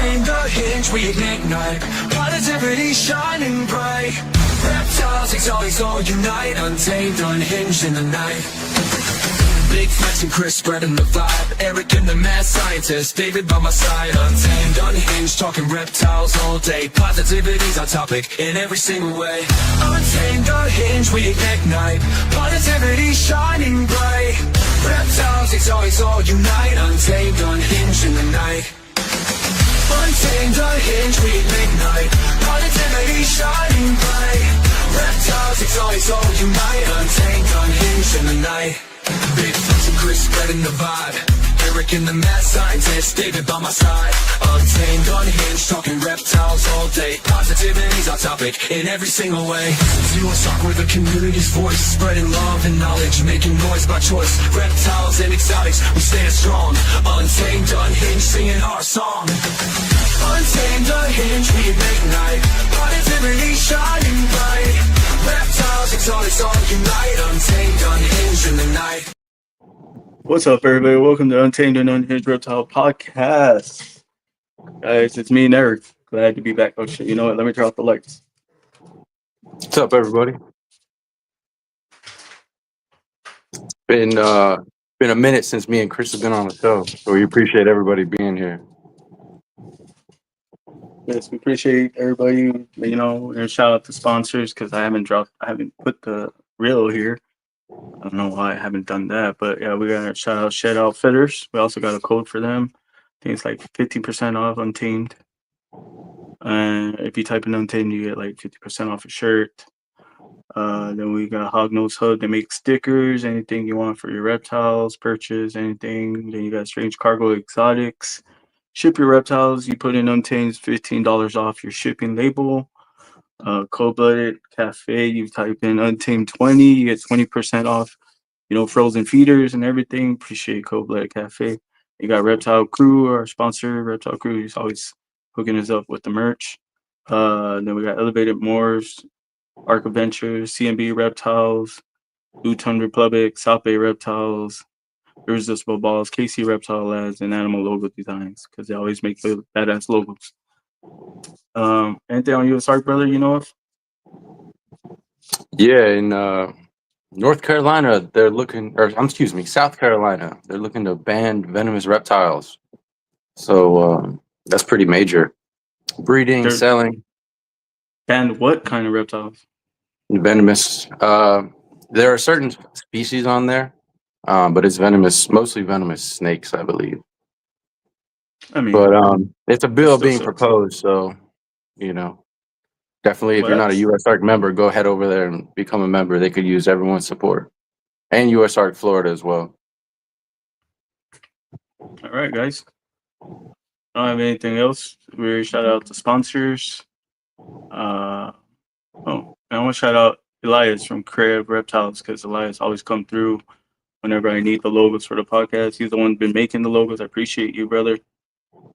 Untamed Unhinged, we ignite. Positivity shining bright. Reptiles, exalt, unite. Untamed, unhinged in the night. Big Flex and Chris spreading the vibe. Eric and the mad scientist, David by my side. Untamed, unhinged, talking reptiles all day. Positivity's our topic in every single way. Untamed, unhinged, we ignite. Positivity shining bright. Reptiles, exalt, unite. Untamed, unhinged in the night. Untamed, unhinged, we ignite. Positivity shining bright. Reptiles, exalt, unite. Untamed, unhinged in the night. Big Flex and Chris spreading the vibe. Eric and the mad scientist, David by my side. Untamed, unhinged, talking reptiles all day. Positivity's our topic in every single way. Zero Shock, we're the community's voice, spreading love and knowledge, making noise by choice. Reptiles and exotics, we stand strong. Untamed, unhinged, singing our song. Untamed, unhinged, we ignite. Positivity shining bright. Reptiles, exotics, all unite. Untamed, unhinged in the night. What's up, everybody? Welcome to Untamed and Unhinged Reptile Podcast. Guys, it's me and Eric. Glad to be back. Oh shit, you know what? Let me turn off the lights. What's up, everybody? Been a minute since me and Chris have been on the show, so we appreciate everybody being here. Yes, we appreciate everybody. You know, and shout out to sponsors because I haven't put the reel here. I don't know why I haven't done that, but yeah, we got to shout out Shed Outfitters. We also got a code for them. I think it's like 15% off Untamed. And if you type in Untamed, you get like 50% off a shirt. Then we got Hognose Hub. They make stickers, anything you want for your reptiles, purchase, anything. Then you got Strange Cargo Exotics. Ship your reptiles. You put in Untamed, $15 off your shipping label. Cold-Blooded Cafe, you type in Untamed 20, you get 20% off, you know, frozen feeders and everything. Appreciate Cold-Blooded Cafe. You got Reptile Crew, our sponsor. Reptile Crew is always hooking us up with the merch. Then we got Elevated Morphs, Arc Adventures, CMB Reptiles, Luton Republic, South Bay Reptiles, Irresistible Balls, KC Reptile Labs, and Animal Logo Designs, because they always make the badass logos. Anything on US Arc, brother, you know of? Yeah, in North Carolina, South Carolina, they're looking to ban venomous reptiles. So that's pretty major. Breeding, selling. Ban what kind of reptiles? Venomous. There are certain species on there, but it's venomous, mostly venomous snakes, I believe. I mean, but it's a bill being proposed, so you know, definitely if you're not a US Arc member, go head over there and become a member. They could use everyone's support, and US Arc Florida as well. All right, guys. I don't have anything else. We shout out to sponsors. I want to shout out Elias from Crab Reptiles, because Elias always come through whenever I need the logos for the podcast. He's the one been making the logos. I appreciate you, brother.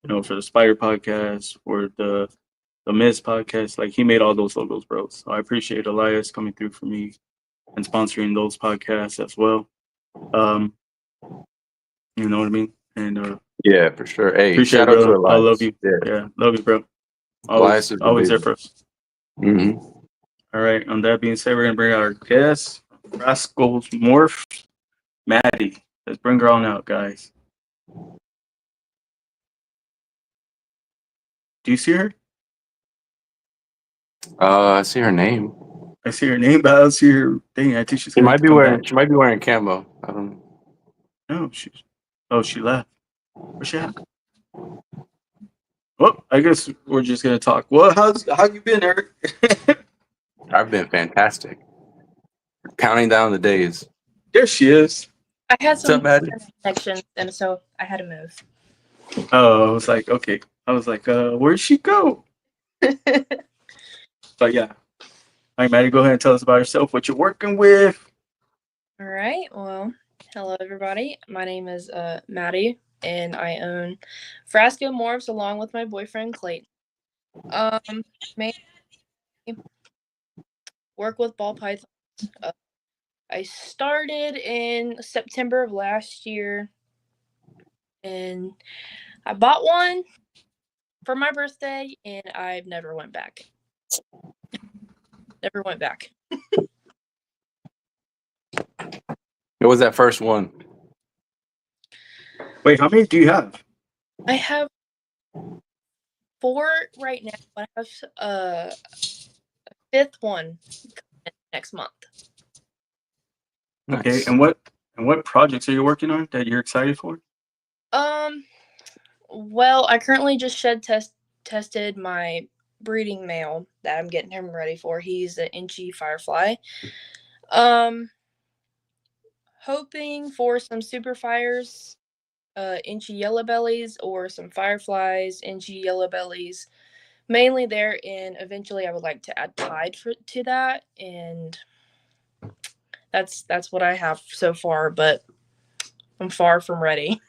You know, for the Spider podcast, for the Miz podcast, like he made all those logos, bro. So I appreciate Elias coming through for me and sponsoring those podcasts as well. You know what I mean? And yeah, for sure. Hey, shout out to Elias. I love you. Yeah, love you, bro. Always there for us. Mm-hmm. All right. On that being said, we're gonna bring out our guest, Frascos Morphs, Maddie. Let's bring her on out, guys. Do you see her? I see her name. I see her name, but I don't see her thing. I think she's. She might be wearing camo. I don't know. No, she left. Where's she at? Well, I guess we're just gonna talk. Well, how you been, Eric? I've been fantastic. Counting down the days. There she is. I had some connections, and so I had to move. Oh, I was like, okay. I was like, where'd she go? But yeah. All right, Maddie, go ahead and tell us about yourself, what you're working with. All right. Well, hello, everybody. My name is Maddie, and I own Frasco Morphs along with my boyfriend, Clayton. Work with ball pythons. I started in September of last year, and I bought one, for my birthday, and I've never went back. Never went back. What was that first one? Wait, how many do you have? I have 4 right now, but I have a 5th one next month. Okay, Nice. and what projects are you working on that you're excited for? Well, I currently just tested my breeding male that I'm getting him ready for. He's an inchy firefly. Hoping for some super fires, inchy yellow bellies, or some fireflies, inchy yellow bellies. Mainly there, and eventually I would like to add pied to that, and that's what I have so far, but I'm far from ready.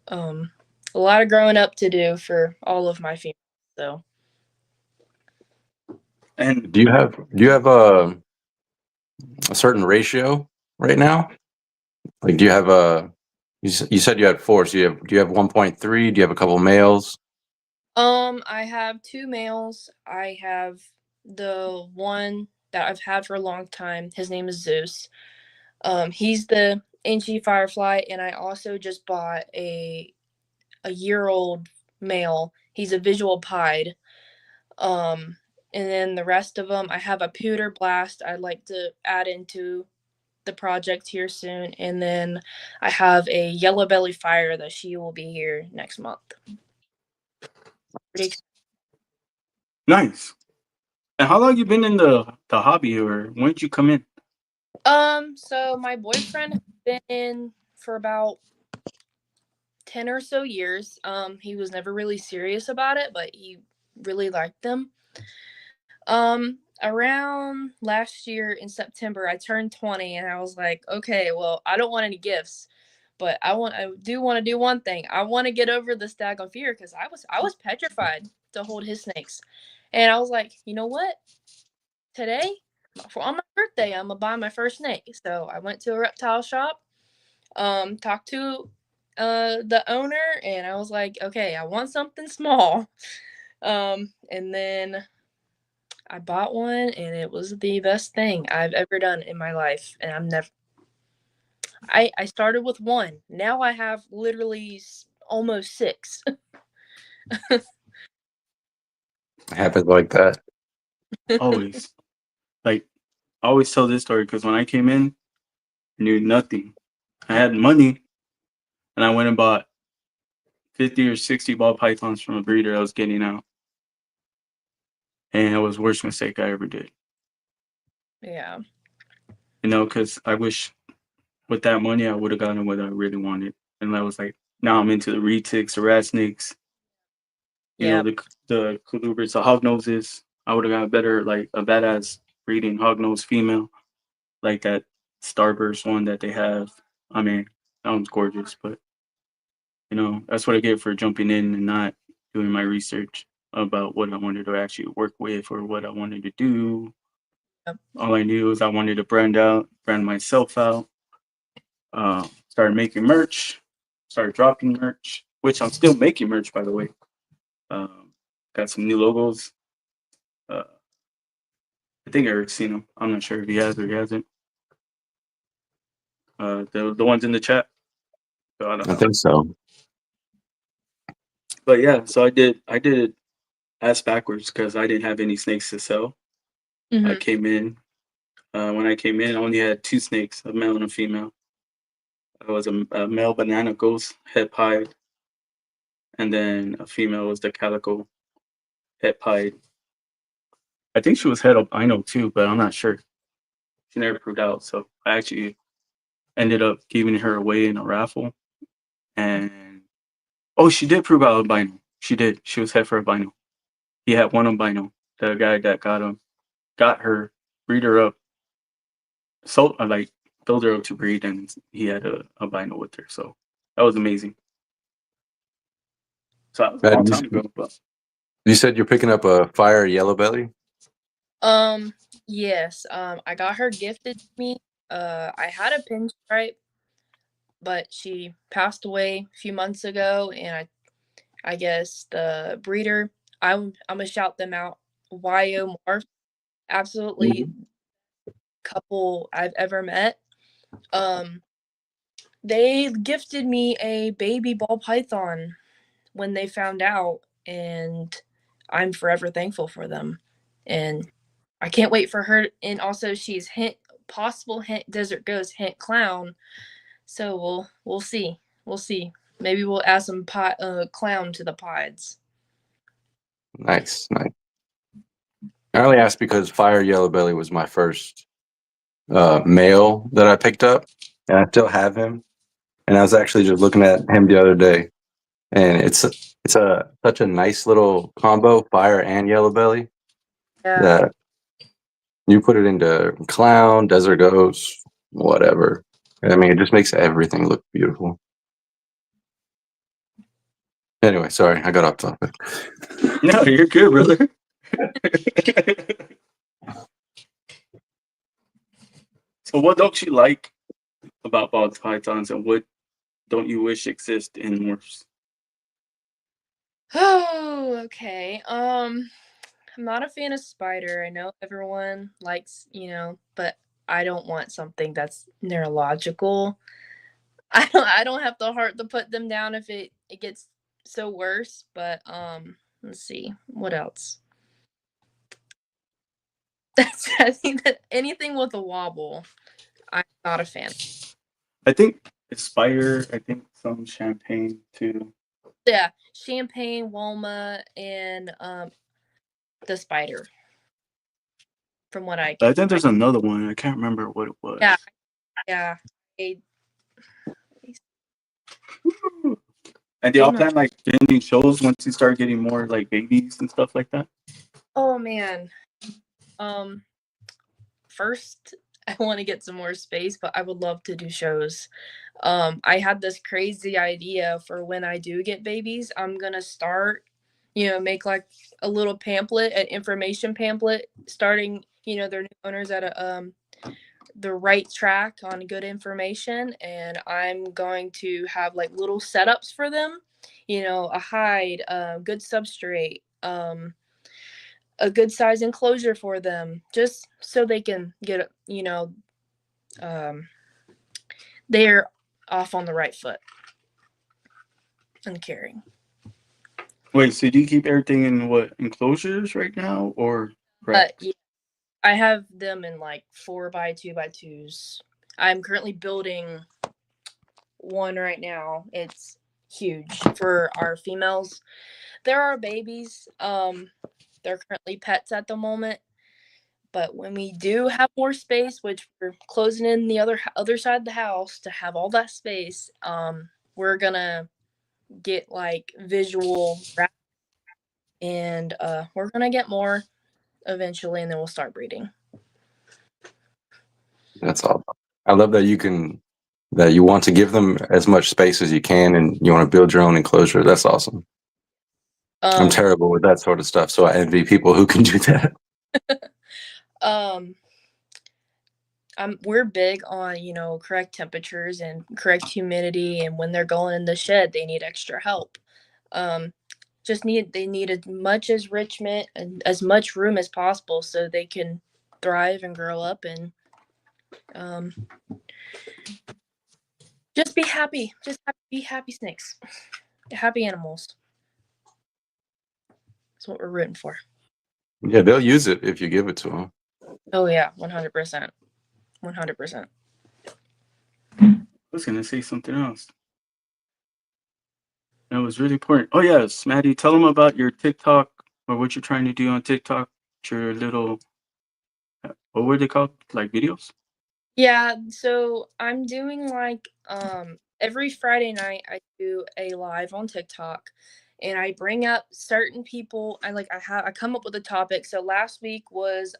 A lot of growing up to do for all of my females, so. And Do you have a certain ratio right now? Like, do you have a? You said you had 4. So do you have 1.3? Do you have a couple males? I have 2 males. I have the one that I've had for a long time. His name is Zeus. He's the inchy firefly, and I also just bought a year-old male. He's a visual pied. And then the rest of them, I have a pewter blast I'd like to add into the project here soon, and then I have a yellow belly fire that she will be here next month. Pretty nice. And how long you been in the hobby, or when did you come in? So my boyfriend has been in for about 10 or so years. He was never really serious about it, but he really liked them. Around last year in September, I turned 20, and I was like, okay, well, I don't want any gifts, but I do want to do one thing. I want to get over the stag of fear, because I was petrified to hold his snakes. And I was like, you know what? Today, on my birthday, I'm gonna buy my first snake. So I went to a reptile shop, talked to the owner, and I was like, okay, I want something small. And then I bought one, and it was the best thing I've ever done in my life. And I started with 1. Now I have literally almost 6. It happens like that. Always. Like, I always tell this story because when I came in, I knew nothing. I had money, and I went and bought 50 or 60 ball pythons from a breeder I was getting out. And it was the worst mistake I ever did. Yeah. You know, because I wish with that money I would have gotten what I really wanted. And I was like, now I'm into the retics, the rat snakes, you know, Yeah. the colubrids, the hog noses. I would have got better, like a badass breeding hog nose female, like that starburst one that they have. I mean, that one's gorgeous, but you know, that's what I get for jumping in and not doing my research about what I wanted to actually work with or what I wanted to do. Yep. All I knew was I wanted to brand myself out. Started making merch, started dropping merch, which I'm still making merch, by the way. Got some new logos. Uh, I think Eric's seen them. I'm not sure if he has or he hasn't. The ones in the chat. So I don't I know. think so. But yeah, so I did it ass backwards because I didn't have any snakes to sell. Mm-hmm. I came in. When I came in, I only had 2 snakes, a male and a female. It was a male banana ghost head pied, and then a female was the calico head pied. I think she was head albino too, but I'm not sure. She never proved out, so I actually ended up giving her away in a raffle. And oh, she did prove out albino. She did. She was head for albino. He had one albino. The guy that got her, breed her up, so like build her up to breed, and he had a albino with her. So that was amazing. So that was a long time ago, but You said you're picking up a fire yellow belly? Yes. I got her gifted to me. I had a pinstripe, but she passed away a few months ago, and I guess the breeder. I'm gonna shout them out. Morphs, absolutely couple I've ever met. They gifted me a baby ball python when they found out, and I'm forever thankful for them. And I can't wait for her. And also, she's possible hint desert ghost, hint clown. So we'll see. We'll see. Maybe we'll add some clown to the pods. Nice. I only asked because Fire Yellow Belly was my first male that I picked up, and I still have him. And I was actually just looking at him the other day, and it's such a nice little combo, Fire and Yellow Belly, that you put it into clown, desert ghost, whatever. I mean, it just makes everything look beautiful. Anyway, sorry, I got off topic. No, you're good, brother. So what don't you like about ball pythons, and what don't you wish exist in morphs? Oh, okay. I'm not a fan of spider. I know everyone likes, but I don't want something that's neurological. I don't have the heart to put them down if it gets so worse, but let's see. What else? I think that anything with a wobble, I'm not a fan. I think spider. I think some champagne too. Yeah, champagne, Walma, and the spider. From what I think there's another one. I can't remember what it was. Yeah. And they all plan like ending shows once you start getting more like babies and stuff like that. Oh man. First I want to get some more space, but I would love to do shows. I had this crazy idea for when I do get babies. I'm gonna start, make like a little pamphlet, an information pamphlet, starting, their new owners at the right track on good information, and I'm going to have like little setups for them, a hide, good substrate, a good size enclosure for them, just so they can get, they're off on the right foot and caring. Wait, so do you keep everything in what enclosures right now, or Yeah, I have them in like 4x2x2s. I'm currently building one right now. It's huge for our females. There are babies. They're currently pets at the moment. But when we do have more space, which we're closing in the other side of the house to have all that space, we're gonna get like visual wrap, and we're gonna get more eventually, and then we'll start breeding. That's all. I love that you want to give them as much space as you can, and you want to build your own enclosure. That's awesome. I'm terrible with that sort of stuff, so I envy people who can do that. We're big on, correct temperatures and correct humidity, and when they're going in the shed, they need extra help. They need as much enrichment and as much room as possible so they can thrive and grow up and just be happy. Be happy snakes. Happy animals. That's what we're rooting for. Yeah, they'll use it if you give it to them. Oh yeah, 100%. 100%. I was gonna say something else. That was really important. Oh yes, Maddie, tell them about your TikTok or what you're trying to do on TikTok. Your little, what were they called? Like videos? Yeah, so I'm doing like every Friday night I do a live on TikTok, and I bring up certain people. I come up with a topic. So last week was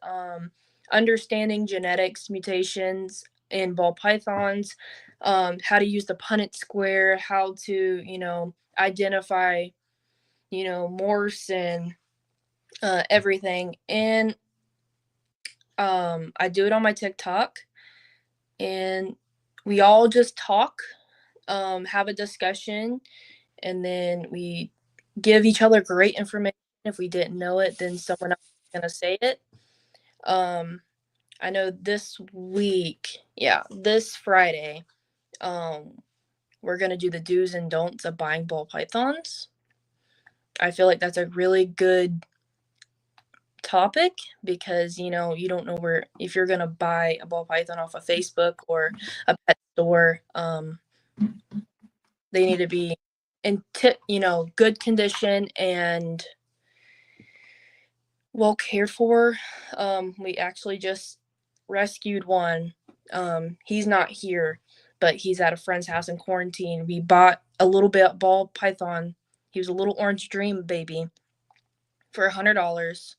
understanding genetics mutations in ball pythons, how to use the Punnett square, how to identify morphs and everything. And I do it on my TikTok, and we all just talk, have a discussion, and then we give each other great information. If we didn't know it, then someone else is gonna say it. I know this week, this Friday, we're gonna do the do's and don'ts of buying ball pythons. I feel like that's a really good topic because you don't know where, if you're gonna buy a ball python off of Facebook or a pet store, they need to be in good condition and well cared for. We actually just rescued one. He's not here, but he's at a friend's house in quarantine. We bought a little bit ball python. He was a little orange dream baby for $100.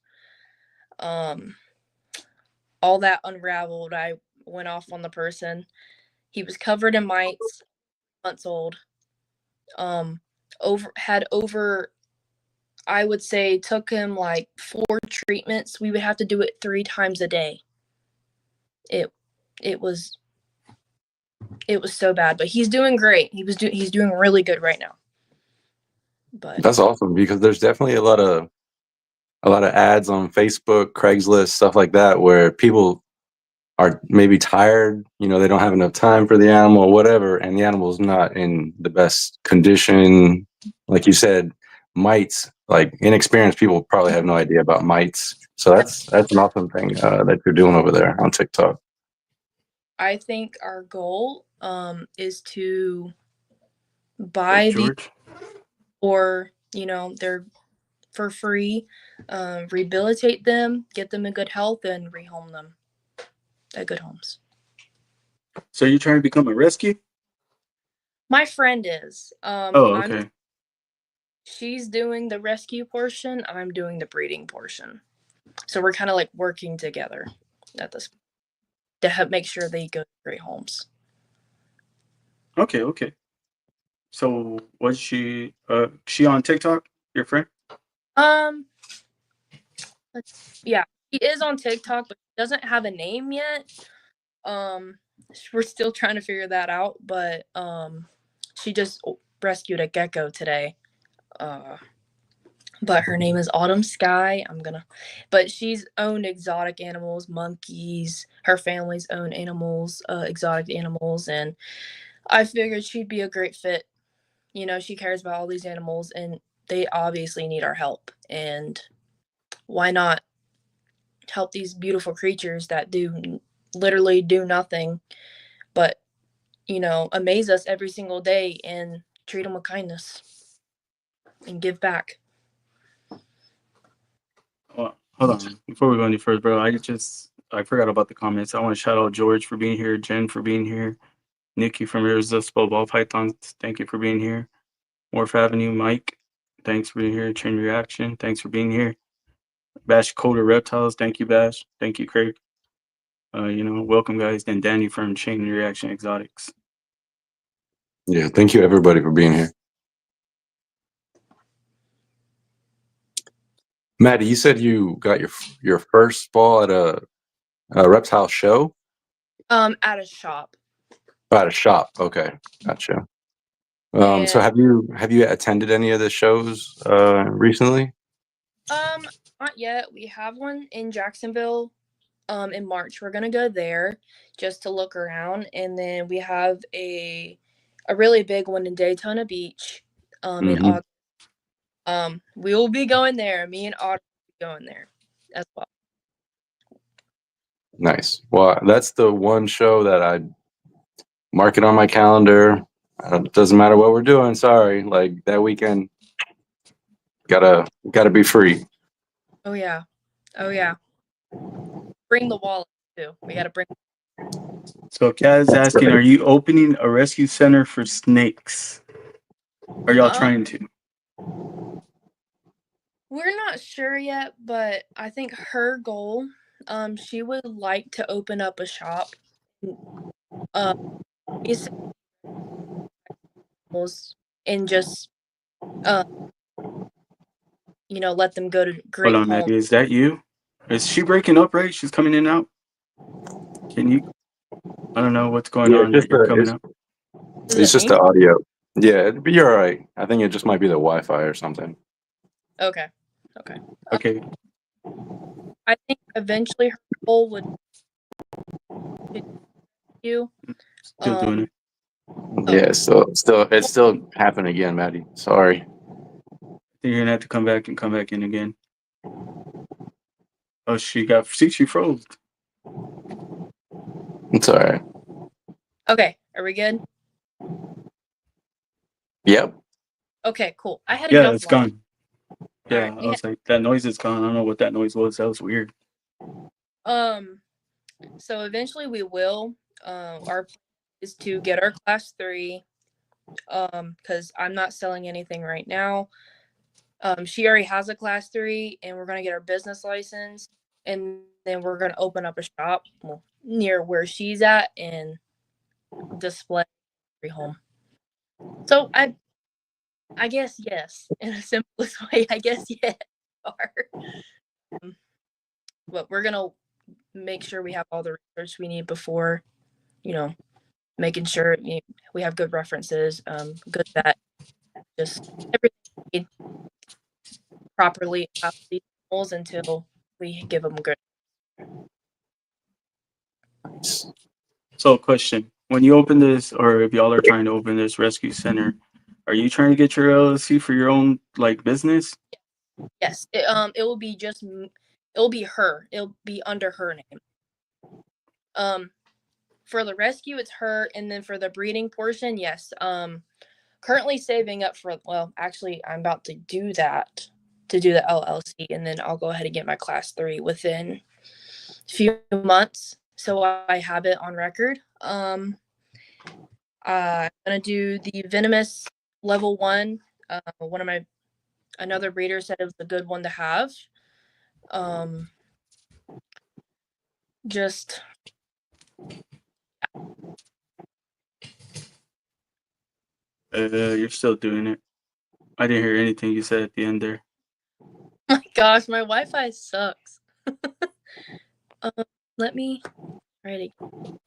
All that unraveled. I went off on the person. He was covered in mites, months old. Over I would say took him like 4 treatments. We would have to do it 3 times a day. It was so bad, but he's doing great. He's doing really good right now. But that's awesome because there's definitely a lot of ads on Facebook, Craigslist, stuff like that, where people are maybe tired, they don't have enough time for the animal or whatever, and the animal's not in the best condition. Like you said, mites, like inexperienced people probably have no idea about mites. So that's an awesome thing that you're doing over there on TikTok. I think our goal is to buy George? or they're for free, rehabilitate them, get them in good health, and rehome them at good homes. So you're trying to become a rescue? My friend is. Okay. She's doing the rescue portion. I'm doing the breeding portion. So we're kind of like working together at this to help make sure they go to great homes. Okay. So was she on TikTok, your friend? Yeah, she is on TikTok, but she doesn't have a name yet. We're still trying to figure that out, but she just rescued a gecko today. But her name is Autumn Sky. But she's owned exotic animals, monkeys. Her family's owned animals, exotic animals, and I figured she'd be a great fit. She cares about all these animals, and they obviously need our help. And why not help these beautiful creatures that literally do nothing but, amaze us every single day and treat them with kindness and give back. Well, hold on. Before we go any further, bro, I forgot about the comments. I want to shout out George for being here, Jen for being here, Nikki from Irresistible Ball Pythons, thank you for being here. Morph Avenue, Mike, thanks for being here. Chain Reaction, thanks for being here. Bash Coder Reptiles, thank you, Bash. Thank you, Craig. Welcome, guys. Then Danny from Chain Reaction Exotics. Yeah, thank you, everybody, for being here. Maddie, you said you got your first ball at a reptile show? At a shop. At a shop. Okay, gotcha. So have you attended any of the shows recently? Not yet. We have one in Jacksonville in March. We're gonna go there just to look around, and then we have a really big one in Daytona Beach in August. We will be going there. Me and Otter will be going there as well. Nice. Well, that's the one show that I mark it on my calendar. It doesn't matter what we're doing. Sorry, like that weekend, gotta be free. Oh yeah. Bring the wallet too. We gotta bring. So Kaz is asking, are you opening a rescue center for snakes? Are y'all trying to? We're not sure yet, but I think her goal, she would like to open up a shop. And just let them go to great Hold on, homes. Maggie, is that you? Is she breaking up, right? She's coming in and out. Can you? I don't know what's going on. You're coming up. It's just the audio. Yeah, but you're all right. I think it just might be the Wi-Fi or something. Okay. Okay. I think eventually her goal would be you. Still doing it. Yeah, so it's still happening again, Maddie. Sorry. Then you're gonna have to come back and come back in again. Oh, she froze. It's all right. Okay, are we good? Yep. Okay, cool. I had to Yeah, get it's offline. gone. Yeah, Alright, I was like, that noise is gone. I don't know what that noise was. That was weird. So eventually we will. Our plan is to get our class 3. Because I'm not selling anything right now. She already has a class 3, and we're gonna get our business license, and then we're gonna open up a shop near where she's at and display every home. So I guess yes, in a simplest way. I guess yes. But we're gonna make sure we have all the research we need before, making sure we have good references, good vet, just everything properly about these animals until we give them good. So, question: when you open this, or if y'all are trying to open this rescue center, are you trying to get your LLC for your own business? Yes, it will be it'll be her. It'll be under her name. For the rescue, it's her, and then for the breeding portion, yes. Currently saving up for. Well, actually, I'm about to do that to do the LLC, and then I'll go ahead and get my class 3 within a few months, so I have it on record. I'm gonna do the venomous level 1. Another breeder said it was a good one to have. Just You're still doing it. I didn't hear anything you said at the end there. my gosh, my Wi-Fi sucks. Let me try it again.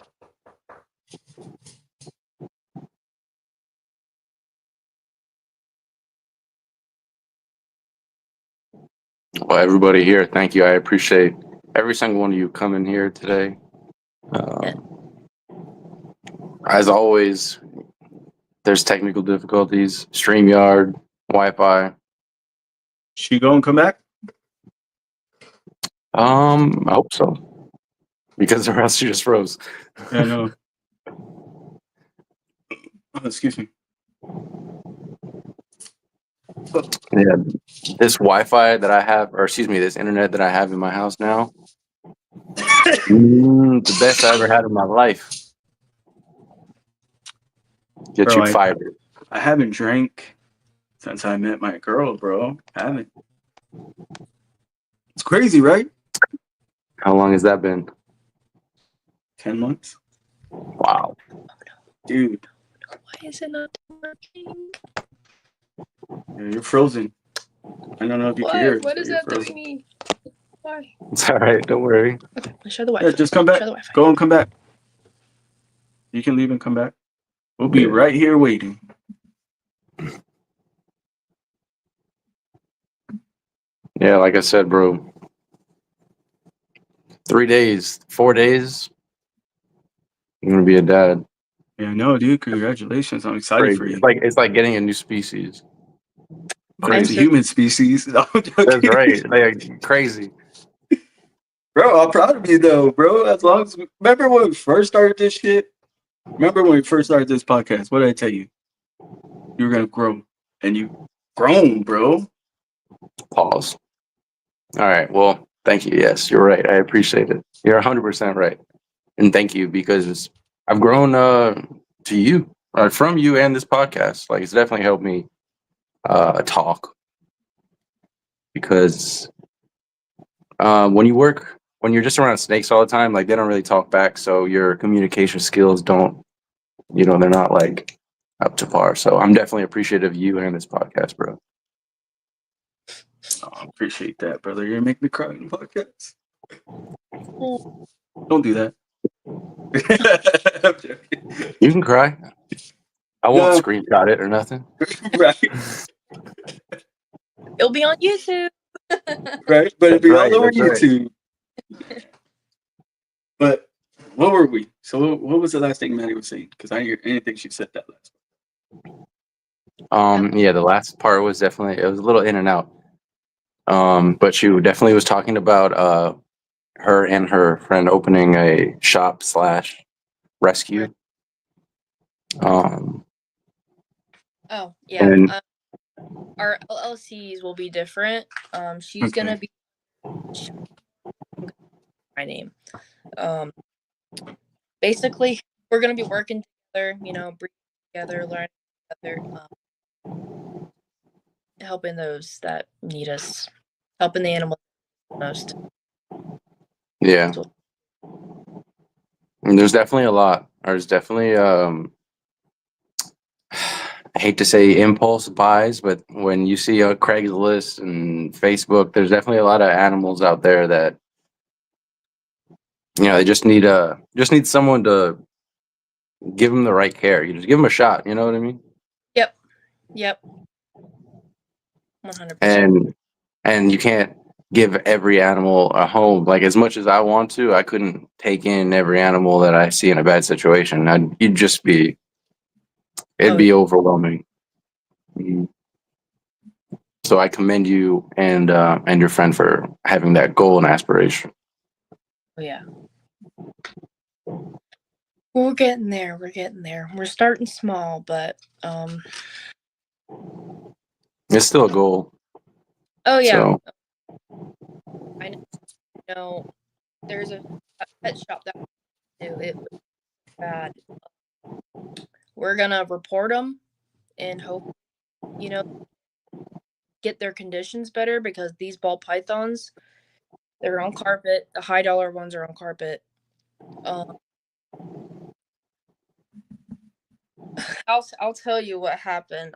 Well, everybody here, thank you. I appreciate every single one of you coming here today. As always, there's technical difficulties. StreamYard, Wi-Fi. She go and come back? I hope so. Because the rest just froze. Yeah, no. Oh, excuse me. Yeah, this Wi-Fi that I have, or excuse me, this internet that I have in my house now, the best I ever had in my life. Get Bro, you fiber. I haven't drank since I met my girl, bro. I haven't. It's crazy, right? How long has that been? 10 months. Wow. Dude. Why is it not working? Yeah, you're frozen. I don't know if you can hear it. What is that frozen. doing me? Why? It's all right. Don't worry. Okay, let's show the Wi-Fi. Yeah, just come back. Show the Wi-Fi. Go and come back. You can leave and come back. We'll be right here waiting. Yeah, like I said, bro. 3 days, 4 days, you're gonna be a dad. Yeah, no, dude. Congratulations. I'm excited for you. It's like getting a new species. It's a human species. No, I'm joking. That's right. Like crazy. Bro, I'm proud of you though, bro. As long as remember when we first started this shit? Remember when we first started this podcast? What did I tell you? You were gonna grow. And you grown, bro. Pause. All right. Well, thank you. Yes, you're right. I appreciate it. You're 100% right. And thank you because I've grown to you, from you and this podcast. Like it's definitely helped me talk. Because when you're just around snakes all the time, like they don't really talk back. So your communication skills don't, they're not like up to par. So I'm definitely appreciative of you and this podcast, bro. Oh, I appreciate that, brother. You're gonna make me cry in the podcast. Don't do that. I'm joking. You can cry. I won't screenshot it or nothing. Right. It'll be on YouTube. Right? But it'll That's be right, all over that's right. YouTube. But what were we? So what was the last thing Maddie was saying? Because I didn't hear anything she said that last. Yeah, the last part was definitely, it was a little in and out. But she definitely was talking about her and her friend opening a shop / rescue. Oh yeah. And Our LLCs will be different. She's gonna be my name. Basically, we're gonna be working together. Breathing together, learning together, helping those that need us, helping the animals most. yeah, and there's definitely a lot. There's definitely I hate to say impulse buys, but when you see a Craigslist and Facebook, there's definitely a lot of animals out there that they just need someone to give them the right care. You just give them a shot. You know what I mean? Yep. 100%. And you can't give every animal a home. Like as much as I want to, I couldn't take in every animal that I see in a bad situation. It'd be overwhelming. Mhm. So I commend you and your friend for having that goal and aspiration. Oh yeah. We're getting there. We're starting small, but It's still a goal. oh yeah. So I know there's a pet shop that it was bad. We're gonna report them and hope get their conditions better, because these ball pythons, they're on carpet. The high dollar ones are on carpet. I'll tell you what happened.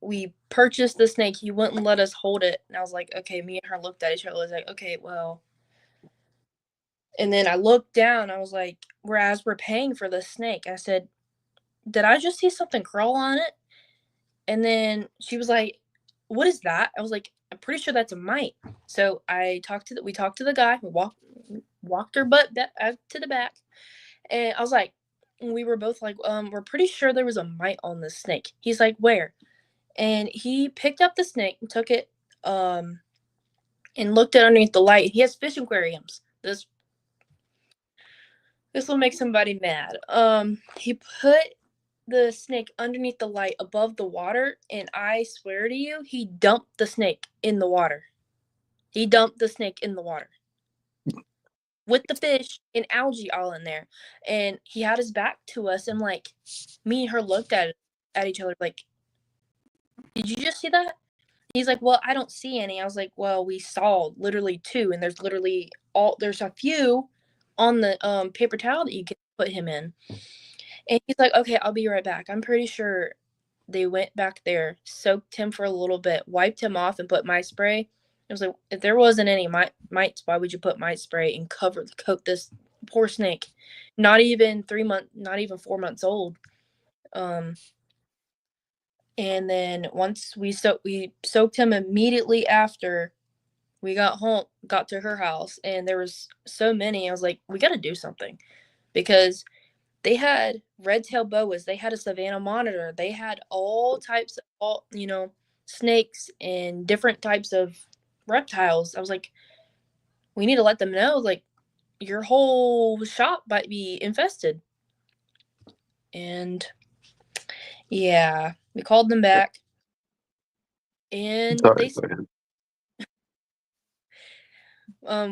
We purchased the snake. He wouldn't let us hold it, and I was like, okay. Me and her looked at each other. I was like, okay, well. And then I looked down. I was like, whereas we're paying for the snake, I said, did I just see something crawl on it? And then she was like, what is that? I was like, I'm pretty sure that's a mite. So we talked to the guy. We walked her butt to the back, and I was like, we were both like, we're pretty sure there was a mite on this snake. He's like, where? And he picked up the snake and took it, and looked at underneath the light. He has fish aquariums. This will make somebody mad. He put the snake underneath the light above the water, and I swear to you, he dumped the snake in the water. With the fish and algae all in there. And he had his back to us, and like me and her looked at each other like, did you just see that? He's like, well, I don't see any. I was like, well, we saw literally 2, and there's a few on the paper towel that you can put him in. And he's like, okay, I'll be right back. I'm pretty sure they went back there, soaked him for a little bit, wiped him off, and put mite spray. I was like, if there wasn't any mites, why would you put mite spray and coat this poor snake? Not even 3 months, not even 4 months old. And then once we soaked him immediately after we got to her house, and there was so many. I was like, we got to do something, because they had red-tailed boas, they had a Savannah monitor, they had all types of snakes and different types of reptiles. I was like, we need to let them know, like, your whole shop might be infested. And yeah, we called them back, and sorry.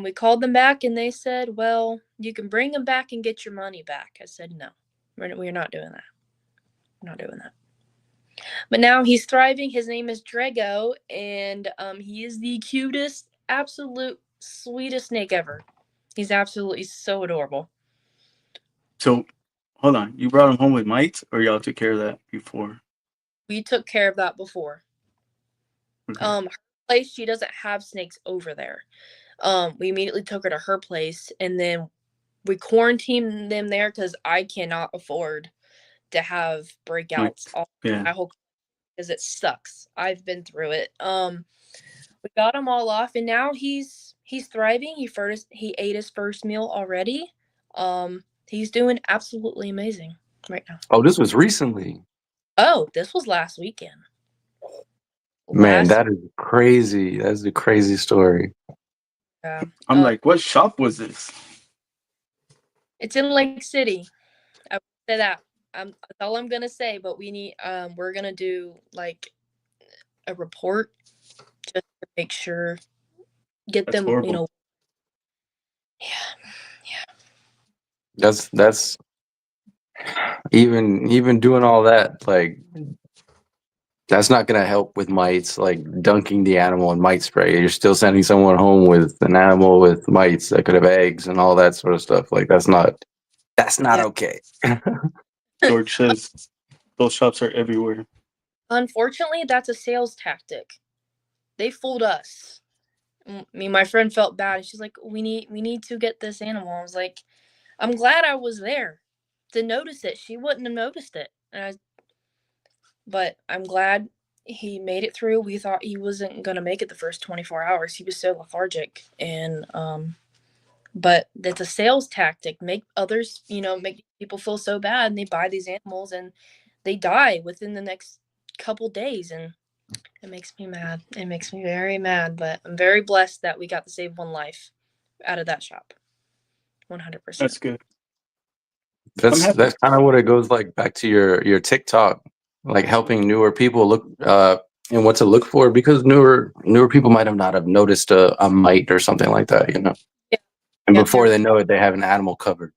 we called them back, and they said, well, you can bring them back and get your money back. I said, no, we're not doing that. We're not doing that. But now he's thriving. His name is Drago, and he is the cutest, absolute sweetest snake ever. He's absolutely so adorable. So, hold on. You brought him home with mites, or y'all took care of that before? We took care of that before. Okay. Her place, she doesn't have snakes over there. We immediately took her to her place, and then we quarantined them there, because I cannot afford to have breakouts. Yeah. My whole because it sucks. I've been through it. We got him all off, and now he's thriving. He ate his first meal already. He's doing absolutely amazing right now. Oh, this was recently. Oh, this was last weekend. Man, that is crazy. That's a crazy story. I'm like, what shop was this? It's in Lake City. I would say that. That's all I'm gonna say. But we're gonna do like a report just to make sure, get That's them, horrible. That's even doing all that, like, that's not gonna help with mites. Like dunking the animal in mite spray, you're still sending someone home with an animal with mites that could have eggs and all that sort of stuff. Like that's not okay. George says those shops are everywhere. Unfortunately, that's a sales tactic. They fooled us. My friend felt bad. She's like, we need to get this animal. I was like, I'm glad I was there to notice it. She wouldn't have noticed it. But I'm glad he made it through. We thought he wasn't gonna make it the first 24 hours. He was so lethargic, and but that's a sales tactic. Make others, make people feel so bad, and they buy these animals and they die within the next couple days, and it makes me mad. It makes me very mad, but I'm very blessed that we got to save one life out of that shop. 100%. That's good. That's kind of what it goes like back to your TikTok, like helping newer people look and what to look for, because newer people might have not have noticed a mite or something like that, Yeah. And before they know it, they have an animal covered.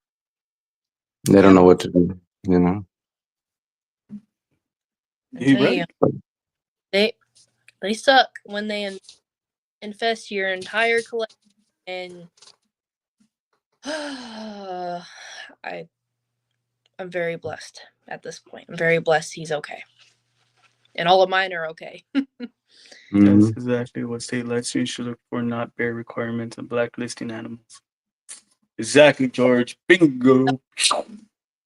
They don't know what to do, They suck when they infest your entire collection, and I'm very blessed at this point. I'm very blessed he's okay, and all of mine are okay. That's exactly what state licensing should look for, not bear requirements of blacklisting animals. Exactly, George. Bingo.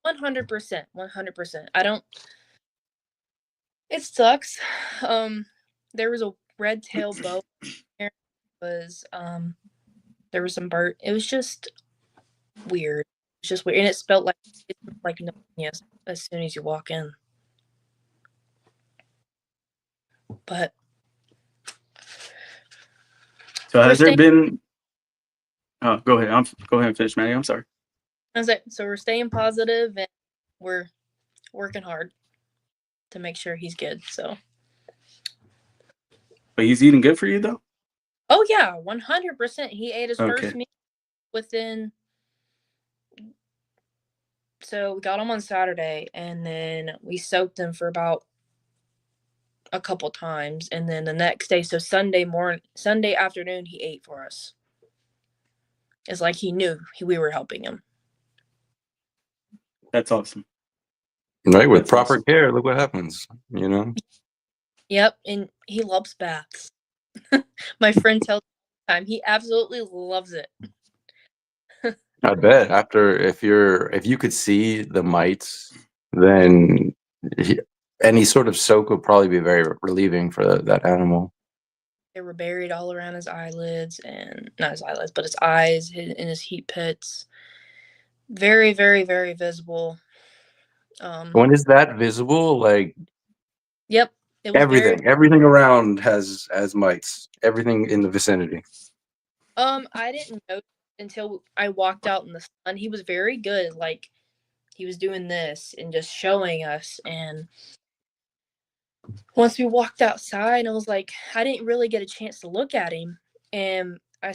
100%. 100%. I don't. It sucks. There was a red-tailed boa. There was some bird. It was just weird. It's just weird, and it smelled like pneumonia as soon as you walk in. But so has there been? Oh, go ahead. Go ahead and finish, Maddie. I'm sorry. So we're staying positive, and we're working hard to make sure he's good. So. But he's eating good for you, though? Oh, yeah, 100%. He ate his first meal within... So we got him on Saturday, and then we soaked him for about a couple times. And then the next day, so Sunday afternoon, he ate for us. It's like he knew we were helping him. That's awesome. Right, with proper care, look what happens, Yep, and he loves baths. My friend tells me all the time, he absolutely loves it. I bet if you could see the mites, then any sort of soak would probably be very relieving for that animal. They were buried all around his eyelids, and not his eyelids, but his eyes, in his heat pits. Very, very, very visible. When is that visible? Like, yep, it was everything around has mites. Everything in the vicinity. I didn't know until I walked out in the sun. He was very good. Like, he was doing this and just showing us. And once we walked outside, I was like, I didn't really get a chance to look at him. And I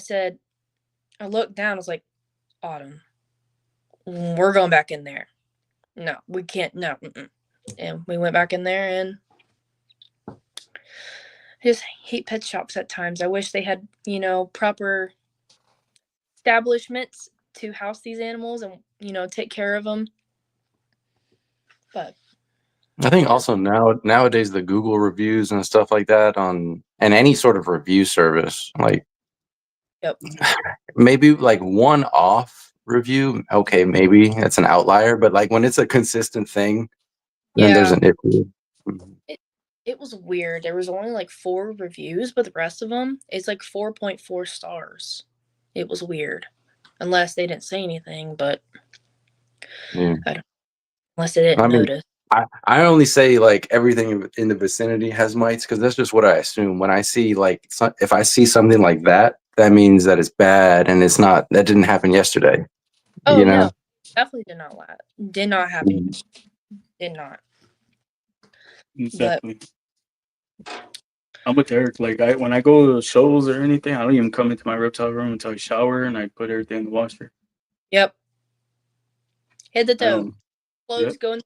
looked down. I was like, Autumn, we're going back in there. No, we can't. No. And we went back in there, and I just hate pet shops at times. I wish they had, proper establishments to house these animals and, take care of them. But I think also nowadays the Google reviews and stuff like that and any sort of review service, like, yep, maybe like one-off review, okay, maybe that's an outlier, but like when it's a consistent thing, then there's an issue. It was weird. There was only like 4 reviews, but the rest of them, it's like 4.4 stars. It was weird. Unless they didn't say anything, but Yeah. unless they didn't I mean, notice. I only say like everything in the vicinity has mites because that's just what I assume. When I see like if I see something like that, that means that it's bad and it's not. That didn't happen yesterday. Oh You know. no, definitely did not happen. Mhm. Did not. Exactly. I'm with Eric. Like when I go to shows or anything, I don't even come into my reptile room until I shower and I put everything in the washer. Yep. Head to I toe. don't. Clothes Yep. go in the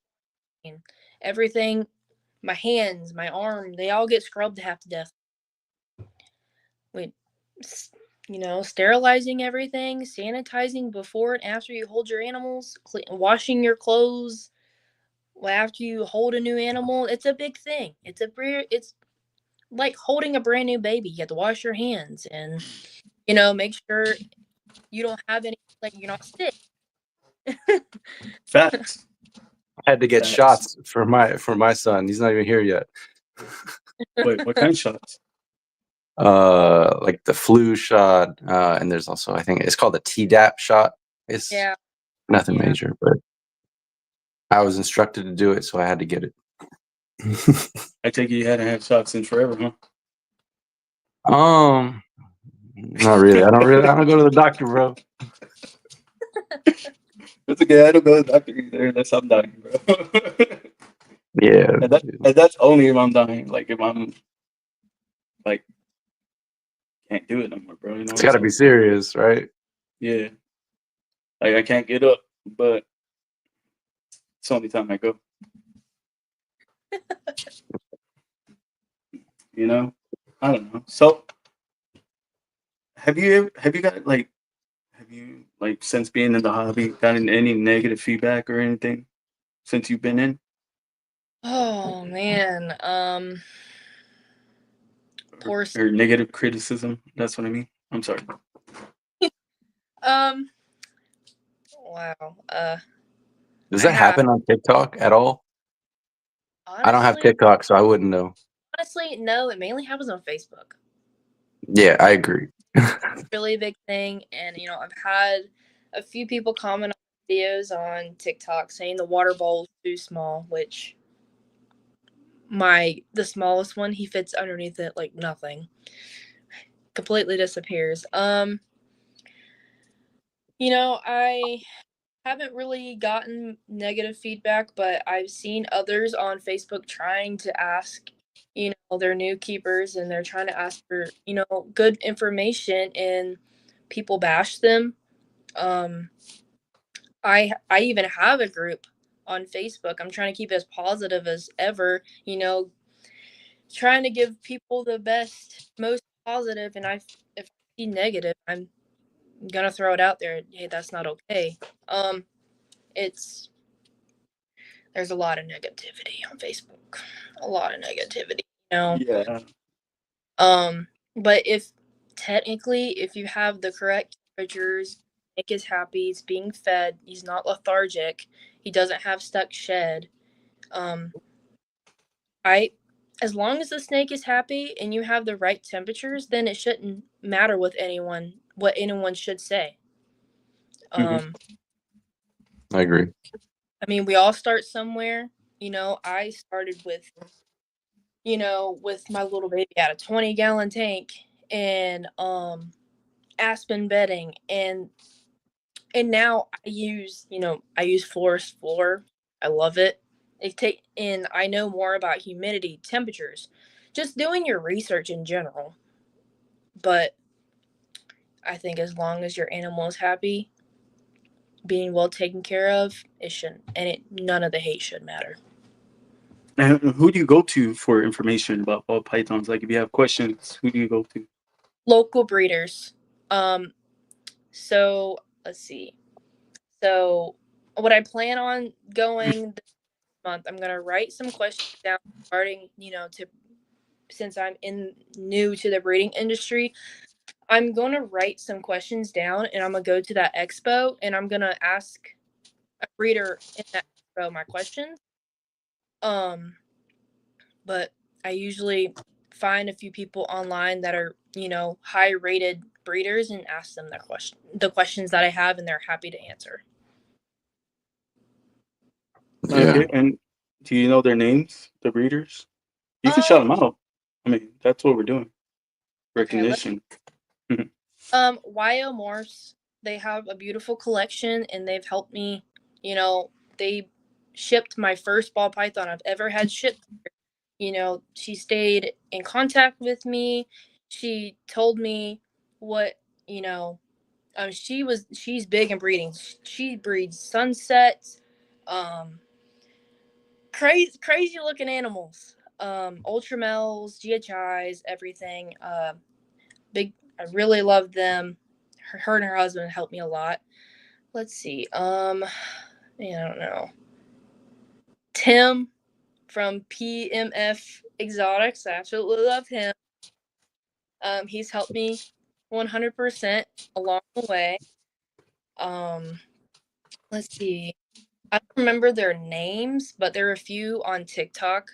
machine. Everything, my hands, my arm, they all get scrubbed to half to death. Sterilizing everything, sanitizing before and after you hold your animals, washing your clothes after you hold a new animal. It's a big thing. It's like holding a brand new baby. You have to wash your hands and make sure you don't have any, like, you're not sick. Facts. I had to get Facts. shots for my son. He's not even here yet. Wait, what kind of shots? Like the flu shot, and there's also I think it's called a Tdap shot. It's Yeah. nothing Yeah. major, but I was instructed to do it, so I had to get it. I take it you hadn't had shots in forever, huh? Not really. I don't go to the doctor, bro. It's okay. I don't go to the doctor either unless I'm dying, bro. Yeah. And that's only if I'm dying. Like if I'm like can't do it no more, bro. You know. It's got to be serious, right? Yeah. Like I can't get up, but it's the only time I go. You know. I don't know. So have you since being in the hobby gotten any negative feedback or anything since you've been in? Oh man. Or negative criticism? That's what I mean. I'm sorry. Wow. Does that happen on TikTok at all? Honestly, I don't have TikTok, so I wouldn't know. Honestly, no. It mainly happens on Facebook. Yeah, I agree. Really big thing, and I've had a few people comment on videos on TikTok saying the water bowl is too small, which the smallest one, he fits underneath it like nothing. Completely disappears. I haven't really gotten negative feedback, but I've seen others on Facebook trying to ask, their new keepers, and they're trying to ask for, good information, and people bash them. I even have a group on Facebook. I'm trying to keep it as positive as ever, trying to give people the best, most positive, and if I see negative, I'm gonna throw it out there. Hey, that's not okay. It's There's a lot of negativity on Facebook. A lot of negativity, Yeah. But if you have the correct temperatures, Nick is happy, he's being fed, he's not lethargic, he doesn't have stuck shed. I As long as the snake is happy and you have the right temperatures, then it shouldn't matter what anyone should say. Mm-hmm. I agree. I mean, we all start somewhere. I started with my little baby at a 20-gallon tank and aspen bedding, and now I use Florist Floor. I love it. And I know more about humidity, temperatures, just doing your research in general. But I think as long as your animal is happy, being well taken care of, it shouldn't, and none of the hate should matter. And who do you go to for information about ball pythons? Like if you have questions, who do you go to? Local breeders. So let's see. So what I plan on going this month, I'm gonna write some questions down regarding, since I'm new to the breeding industry, I'm gonna write some questions down, and I'm gonna go to that expo, and I'm gonna ask a breeder in that expo my questions. But I usually find a few people online that are, high rated breeders and ask them the questions that I have, and they're happy to answer. Yeah. Okay, and do you know their names, the breeders? You can shout them out. I mean, that's what we're doing. Recognition. YO Morphs, they have a beautiful collection, and they've helped me. They shipped my first ball python I've ever had shipped. She stayed in contact with me. She told me what, she's big in breeding. She breeds sunsets, crazy looking animals, ultramels, GHIs, everything. Big. I really love them. Her and her husband helped me a lot. Let's see. I don't know. Tim from PMF Exotics. I absolutely love him. He's helped me 100% along the way. Let's see. I don't remember their names, but there are a few on TikTok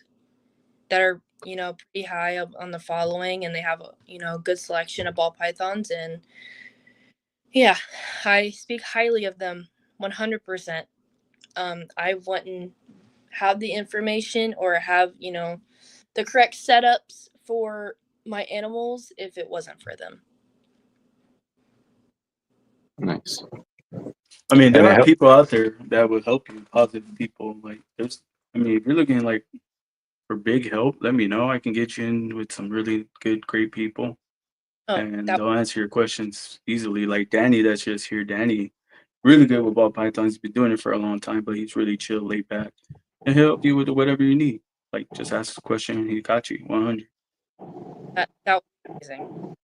that are, pretty high up on the following, and they have a good selection of ball pythons. And yeah, I speak highly of them 100%. I wouldn't have the information or have, the correct setups for my animals if it wasn't for them. Nice. I mean, there And are people out there that would help you, positive people. Like, if you're looking like for big help, let me know. I can get you in with some really good, great people, and they'll answer your questions easily. Like Danny, that's just here. Danny, really good with ball pythons. He's been doing it for a long time, but he's really chill, laid back, and he'll help you with whatever you need. Like, just ask a question, and he got you 100. That was amazing.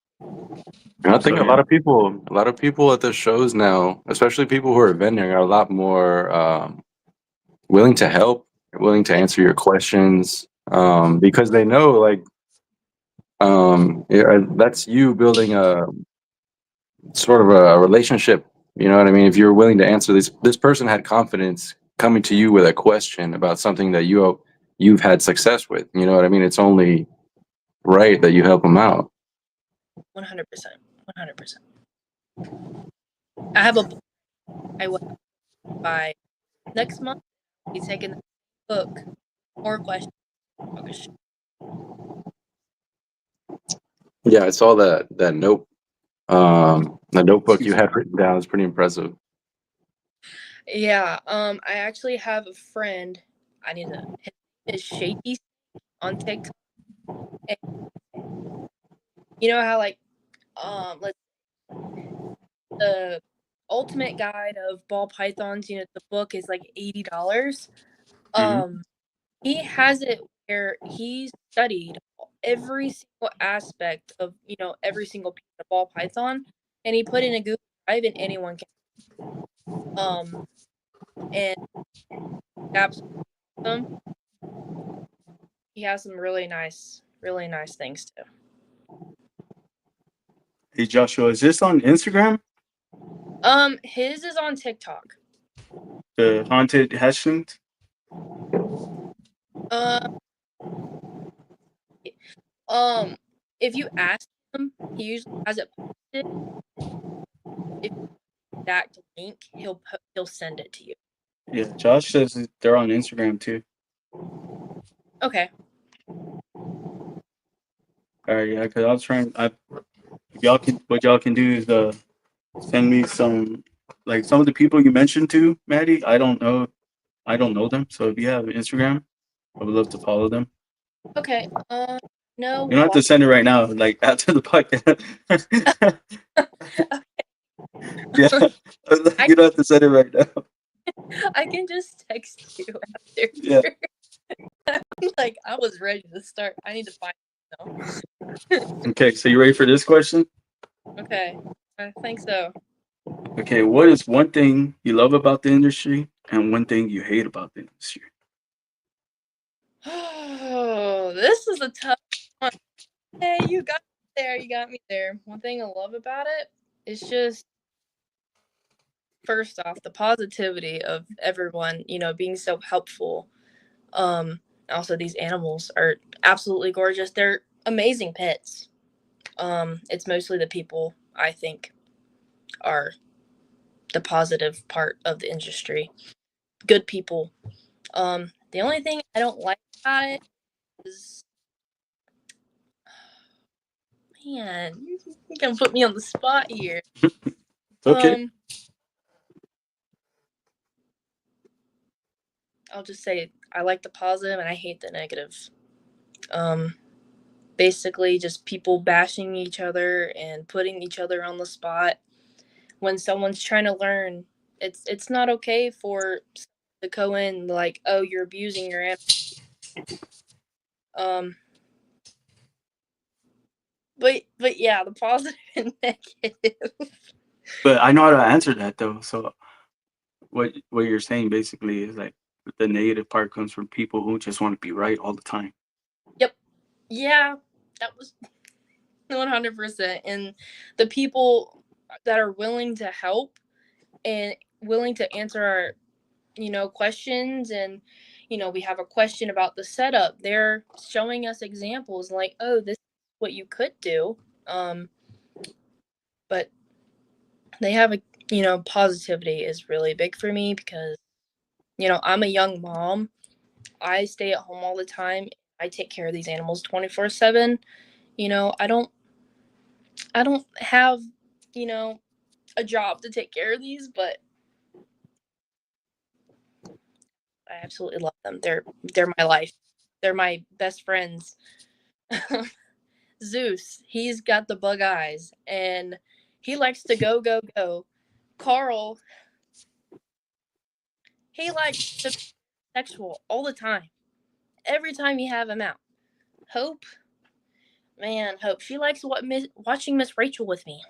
And I think a lot of people at the shows now, especially people who are vending, are a lot more willing to help, willing to answer your questions, because they know, like, that's you building a sort of a relationship. You know what I mean? If you're willing to answer this person had confidence coming to you with a question about something that you've had success with. You know what I mean? It's only right that you help them out. 100%. 100%. I have I will by next month be taking the book, more questions. Yeah, I saw that the notebook you had written down is pretty impressive. Yeah, I actually have a friend. I need to hit his shaky on TikTok. And you know how the ultimate guide of ball pythons, the book is like $80. He has it where he studied every single aspect of, every single piece of ball python, and he put in a Google Drive, and anyone can. And absolutely awesome. He has some really nice things too. Hey Joshua, is this on Instagram? His is on TikTok. The Haunted Hashings? If you ask him, he usually has it posted. If you exact link, he'll send it to you. Yeah, Josh says they're on Instagram too. Okay. All right, yeah, because I was trying. What y'all can do is send me some of the people you mentioned to Maddie. I don't know them. So if you have Instagram, I would love to follow them. Okay. No. You don't have to send it right now. Like after the podcast. Yeah, you don't have to send it right now. I can just text you after. Yeah. Like, I was ready to start. I need to find it. Okay, so you ready for this question? Okay, I think so. Okay, what is one thing you love about the industry and one thing you hate about the industry? Oh, this is a tough one. Hey, you got me there. You got me there. One thing I love about it is just, first off, the positivity of everyone, being so helpful. also these animals are absolutely gorgeous. They're amazing pets. It's mostly the people, I think, are the positive part of the industry. Good people. The only thing I don't like about it is, man, you're gonna put me on the spot here. Okay. I'll just say I like the positive and I hate the negative. Basically just people bashing each other and putting each other on the spot when someone's trying to learn. It's not okay for to go in like, oh, you're abusing your animal. But yeah, the positive and negative. But I know how to answer that though. So what you're saying basically is like the negative part comes from people who just want to be right all the time. Yep. Yeah, that was 100%. And the people that are willing to help and willing to answer our, questions, and we have a question about the setup, they're showing us examples like, oh, this is what you could do. But they have a, positivity is really big for me because, I'm a young mom. I stay at home all the time. I take care of these animals 24/7. I don't have, a job to take care of these, but I absolutely love them. They're my life. They're my best friends. Zeus, he's got the bug eyes and he likes to go, go, go. Carl, he likes to be sexual all the time. Every time you have him out. Hope, man, Hope, she likes watching Miss Rachel with me.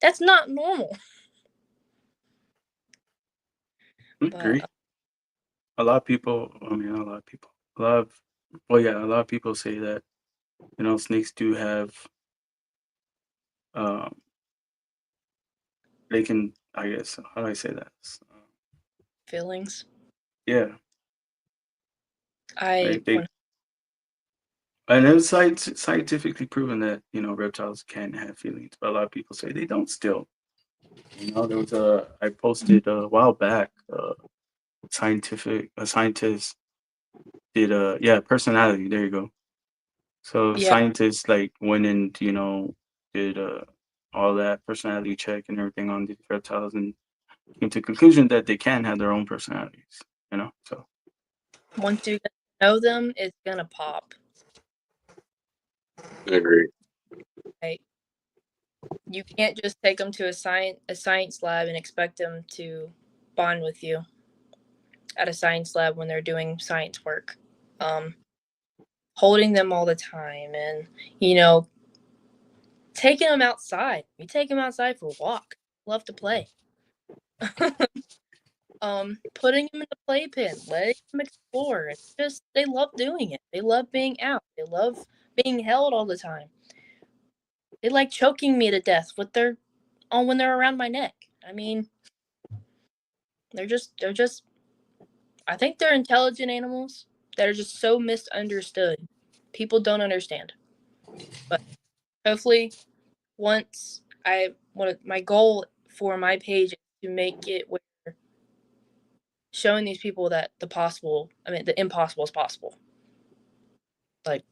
That's not normal. Agree. A lot of people, a lot of people say that, snakes do have, they can, I guess, how do I say that? Feelings. Yeah. I and it's scientifically proven that, reptiles can have feelings, but a lot of people say they don't still. There was I posted a while back, a scientist did personality, there you go. So yeah, scientists like went and, did all that personality check and everything on these reptiles and came to the conclusion that they can have their own personalities, so. once you get to know them, it's gonna pop. I agree. Right? You can't just take them to a science lab and expect them to bond with you at a science lab when they're doing science work. Holding them all the time and, taking them outside. We take them outside for a walk. Love to play. Putting them in the playpen, letting them explore. It's just, they love doing it. They love being out. They love being held all the time. They like choking me to death when they're around my neck. I mean, they're just I think they're intelligent animals that are just so misunderstood. People don't understand. But hopefully once my goal for my page is to make it where showing these people that the impossible is possible. Like,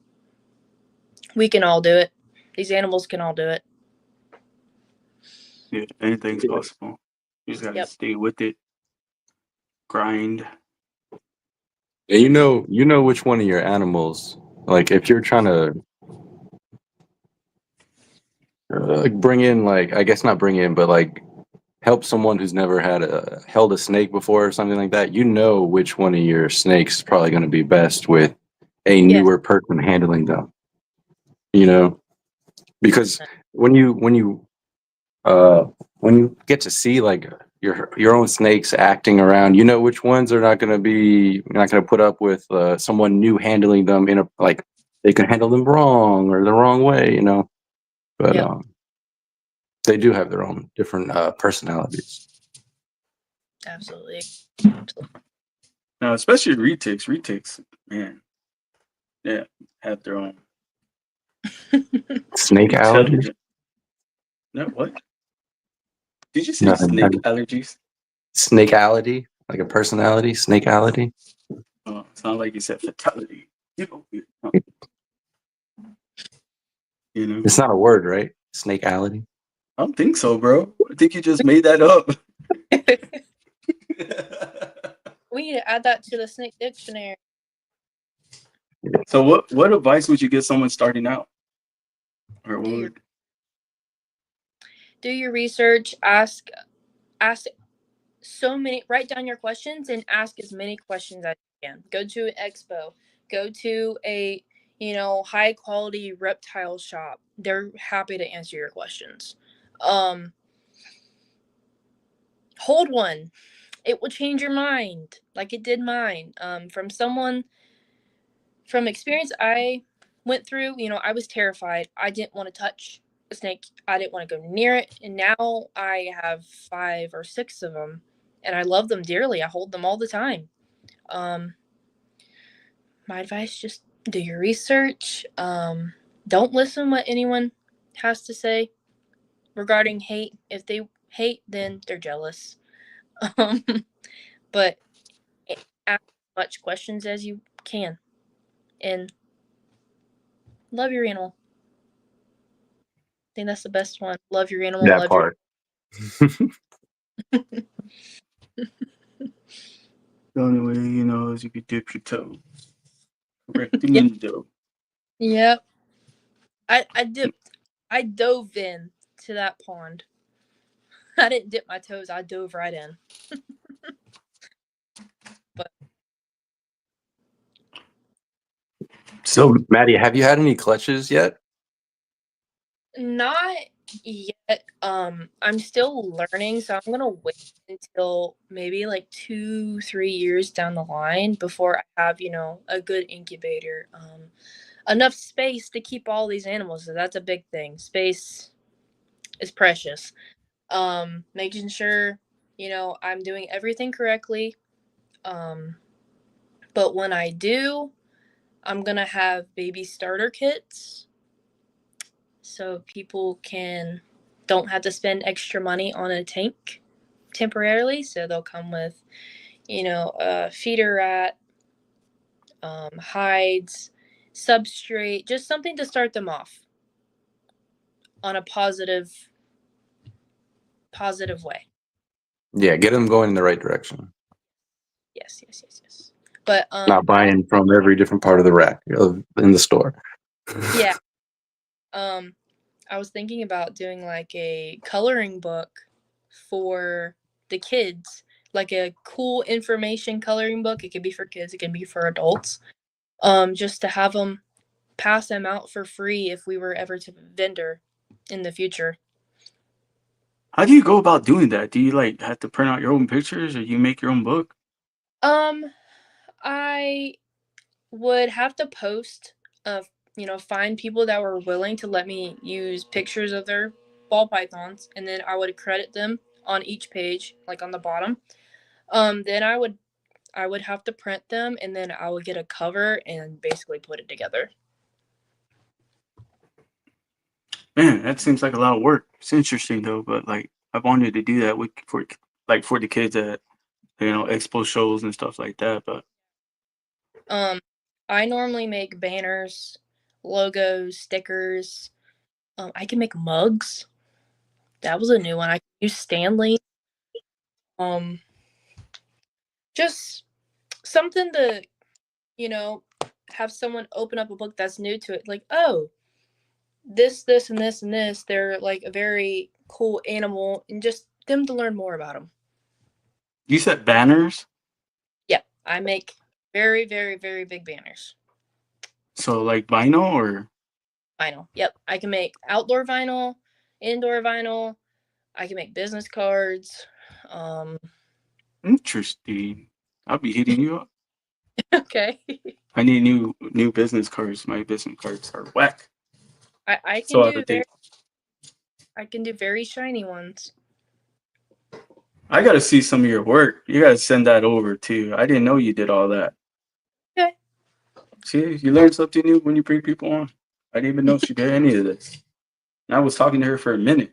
we can all do it. These animals can all do it. Yeah, anything's possible. You just gotta stay with it, grind. And you know which one of your animals, like if you're trying to bring in, like, I guess not bring in, but like help someone who's never held a snake before or something like that, which one of your snakes is probably going to be best with a newer person handling them. Because when you get to see like your own snakes acting around, which ones are not going to put up with someone new handling them in a, like, they can handle them wrong or the wrong way, but they do have their own different personalities. Absolutely. Now, especially retics, man, Yeah, have their own Snake allergies? intelligence. No, what? Did you say Nothing. snake allergies? Snakeality, like a personality. Snakeality. Oh, sounds like you said fatality. You know. It's not a word, right? Snakeality. I don't think so, bro. I think you just made that up. We need to add that to the snake dictionary. So what advice would you give someone starting out? Or what would... Do your research, ask so many, write down your questions and ask as many questions as you can. Go to an expo, go to a high quality reptile shop. They're happy to answer your questions. Hold one. It will change your mind like it did mine. From experience I went through, I was terrified. I didn't want to touch a snake. I didn't want to go near it. And now I have 5 or 6 of them and I love them dearly. I hold them all the time. My advice, just do your research. Don't listen what anyone has to say regarding hate. If they hate, then they're jealous. But ask as much questions as you can and love your animal. I think that's the best one. Love your animal. That Love part. The only way is you could dip your toe. Recommendo. Yep. I dove in to that pond. I didn't dip my toes. I dove right in. But So, Maddie, have you had any clutches yet? not yet. I'm still learning, so I'm gonna wait until maybe like 2-3 years down the line before I have a good incubator. Enough space to keep all these animals. So that's a big thing. Space is precious. Making sure I'm doing everything correctly. But when I do, I'm gonna have baby starter kits so people don't have to spend extra money on a tank temporarily. So they'll come with a feeder rat, hides, substrate, just something to start them off on a positive way. Yeah, get them going in the right direction. Yes. But Not buying from every different part of the rack in the store. yeah. I was thinking about doing like a coloring book for the kids, like a cool information coloring book. It can be for kids, it can be for adults. Just to have them pass them out for free if we were ever to vendor in the future. How do you go about doing that? Do you like have to print out your own pictures or you make your own book? I would have to post find people that were willing to let me use pictures of their ball pythons, and then I would credit them on each page, like on the bottom. Then I would have to print them, and then I would get a cover and basically put it together. Man, that seems like a lot of work. It's interesting though, but like I wanted to do that for the kids at expo shows and stuff like that. But I normally make banners, logos, stickers. I can make mugs. That was a new one. I can use Stanley. Just something to, have someone open up a book that's new to it. Like, oh, this, and this, and this. They're like a very cool animal, and just them to learn more about them. You said banners? Yeah, I make very, very, very big banners. So like vinyl or? Vinyl. Yep, I can make outdoor vinyl, indoor vinyl. I can make business cards. Interesting. I'll be hitting you up. Okay. I need new business cards. My business cards are whack. I can do very shiny ones. I gotta see some of your work. You gotta send that over too. I didn't know you did all that. Okay. See, you learn something new when you bring people on. I didn't even know she did any of this. And I was talking to her for a minute.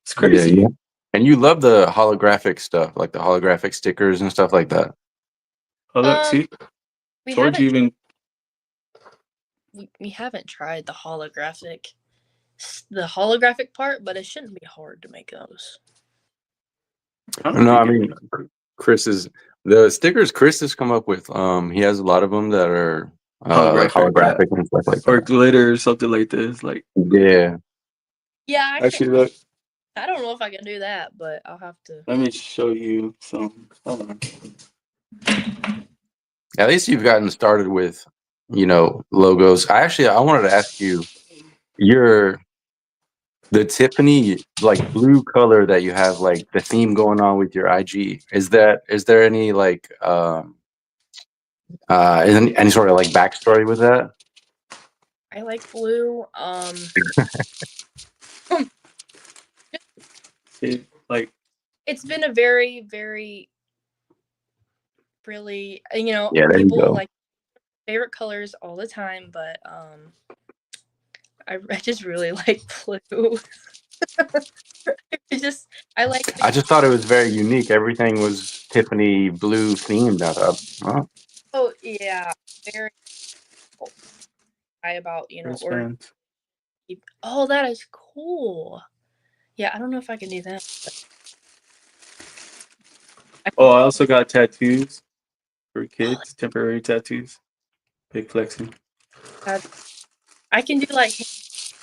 It's crazy. Yeah. And you love the holographic stuff, like the holographic stickers and stuff like that. Oh, look, see? We George haven't even. we haven't tried the holographic part, but it shouldn't be hard to make those. No, I mean, the stickers Chris has come up with. He has a lot of them that are like holographic and stuff like or that. glitter or something like this. Like, yeah. Yeah, actually, look. I don't know if I can do that, but I'll have to. Let me show you some. Hold on. At least you've gotten started with, logos. I wanted to ask you, the Tiffany like blue color that you have, like the theme going on with your IG. Is there any like any sort of like backstory with that? I like blue. See, like, it's been a very, very, really, Yeah, there people you go. like favorite colors all the time, but I just really like blue. I just thought it was very unique. Everything was Tiffany blue themed. Oh. Oh yeah, very cool. About or oh, that is cool. Yeah, I don't know if I can do that. Oh, I also got tattoos for kids, temporary tattoos. Big flexing. I can do like. See,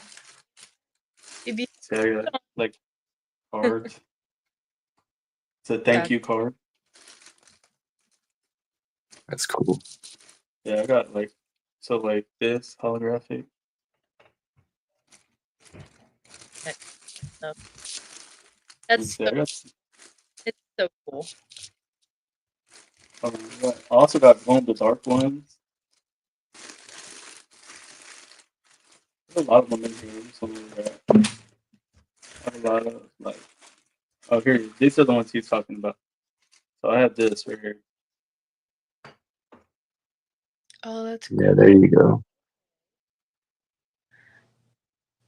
I got like cards. It's a thank you card. That's cool. Yeah, I got like this holographic. It's so cool. I also got glow in the dark ones. There's a lot of them in here. A lot of like. Oh, here. These are the ones he's talking about. So I have this right here. Oh, that's cool. Yeah, there you go.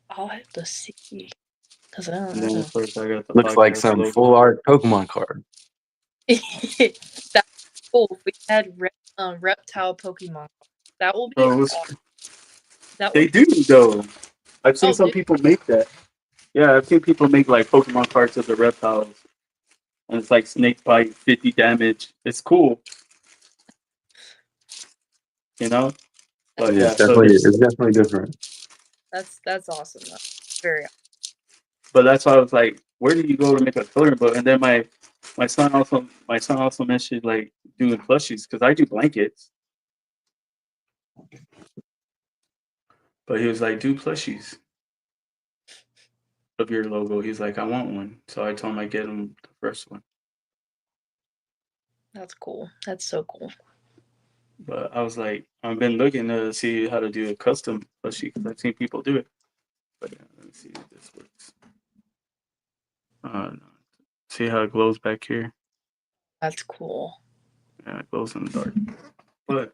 I'll have to see because I don't And then know. of course I got the Looks like some logo. full art Pokemon card. That's cool. If we had reptile Pokemon, that will be awesome. They do though. I've seen some people make that. Yeah, I've seen people make like Pokemon cards of the reptiles. And it's like snake bite, 50 damage. It's cool. But yeah, it's definitely different. That's awesome. That's very awesome. But that's why I was like, where do you go to make a coloring book? And then my son also mentioned like doing plushies because I do blankets. But he was like, do plushies of your logo. He's like, I want one. So I told him I'd get him the first one. That's cool. That's so cool. But I was like, I've been looking to see how to do a custom plushie because I've seen people do it. But yeah, let me see if this works. No. See how it glows back here? That's cool. Yeah, it glows in the dark. But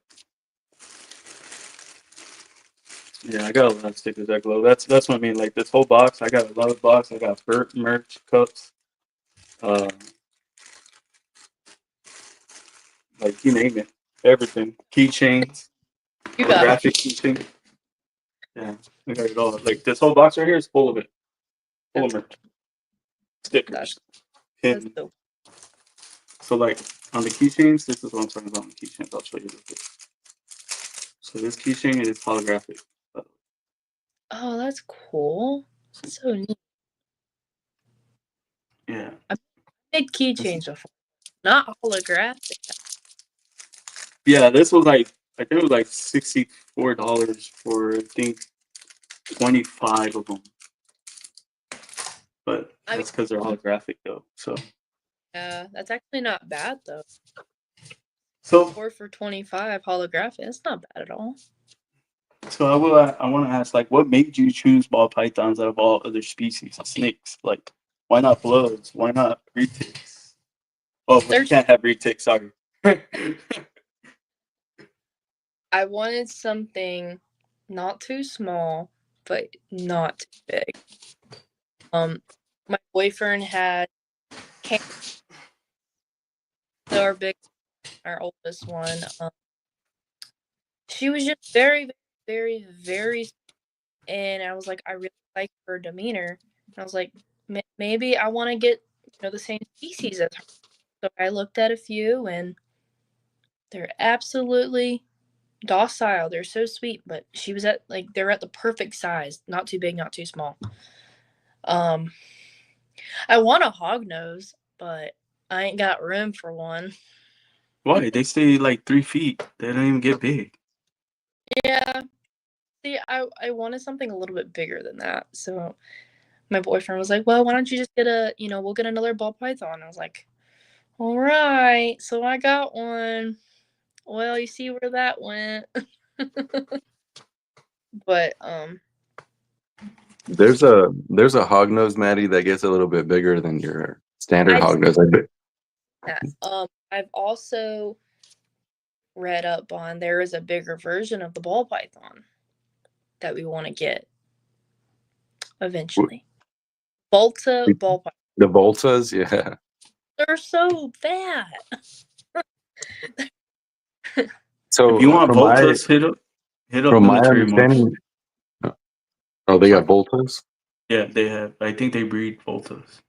yeah, I got a lot of stickers that glow. That's what I mean. Like this whole box, I got a lot of box. I got merch, cups, like you name it, everything. Keychains, graphic keychain. Yeah, we got it all. Like this whole box right here is full of it. Full of merch. Stickers. Hidden. So like on the keychains, this is what I'm talking about on the keychains. I'll show you this. So this keychain is holographic. Oh, that's cool. So neat. Yeah. I've made keychains before. Not holographic. Yeah, this was like I think it was like $64 for I think 25 of them. But that's because they're holographic though. So yeah, that's actually not bad though. So 4 for 25 holographic. That's not bad at all. So I want to ask, like, what made you choose ball pythons out of all other species of snakes? Like, why not bloods? Why not retics? Oh, but you can't have retics, sorry. I wanted something not too small, but not too big. My boyfriend had our big, our oldest one. She was just very, very, very, and I was like, I really like her demeanor. And I was like, maybe I want to get the same species as her. So I looked at a few, and they're absolutely docile. They're so sweet, but she was at they're at the perfect size, not too big, not too small. I want a hognose, but I ain't got room for one. Why? They stay like 3 feet. They don't even get big. Yeah. See, I wanted something a little bit bigger than that. So my boyfriend was like, well, why don't you just get we'll get another ball python. I was like, all right. So I got one. Well, you see where that went. But There's a hognose, Maddie, that gets a little bit bigger than your standard I've hognose. I bet. that. I've also read up on there is a bigger version of the ball python that we want to get eventually. Volta ball python. The Voltas, yeah. They're so fat. So If you want from Voltas, hit up my Military understanding, Morphs. oh, they got Voltas. Yeah, they have. I think they breed Voltas.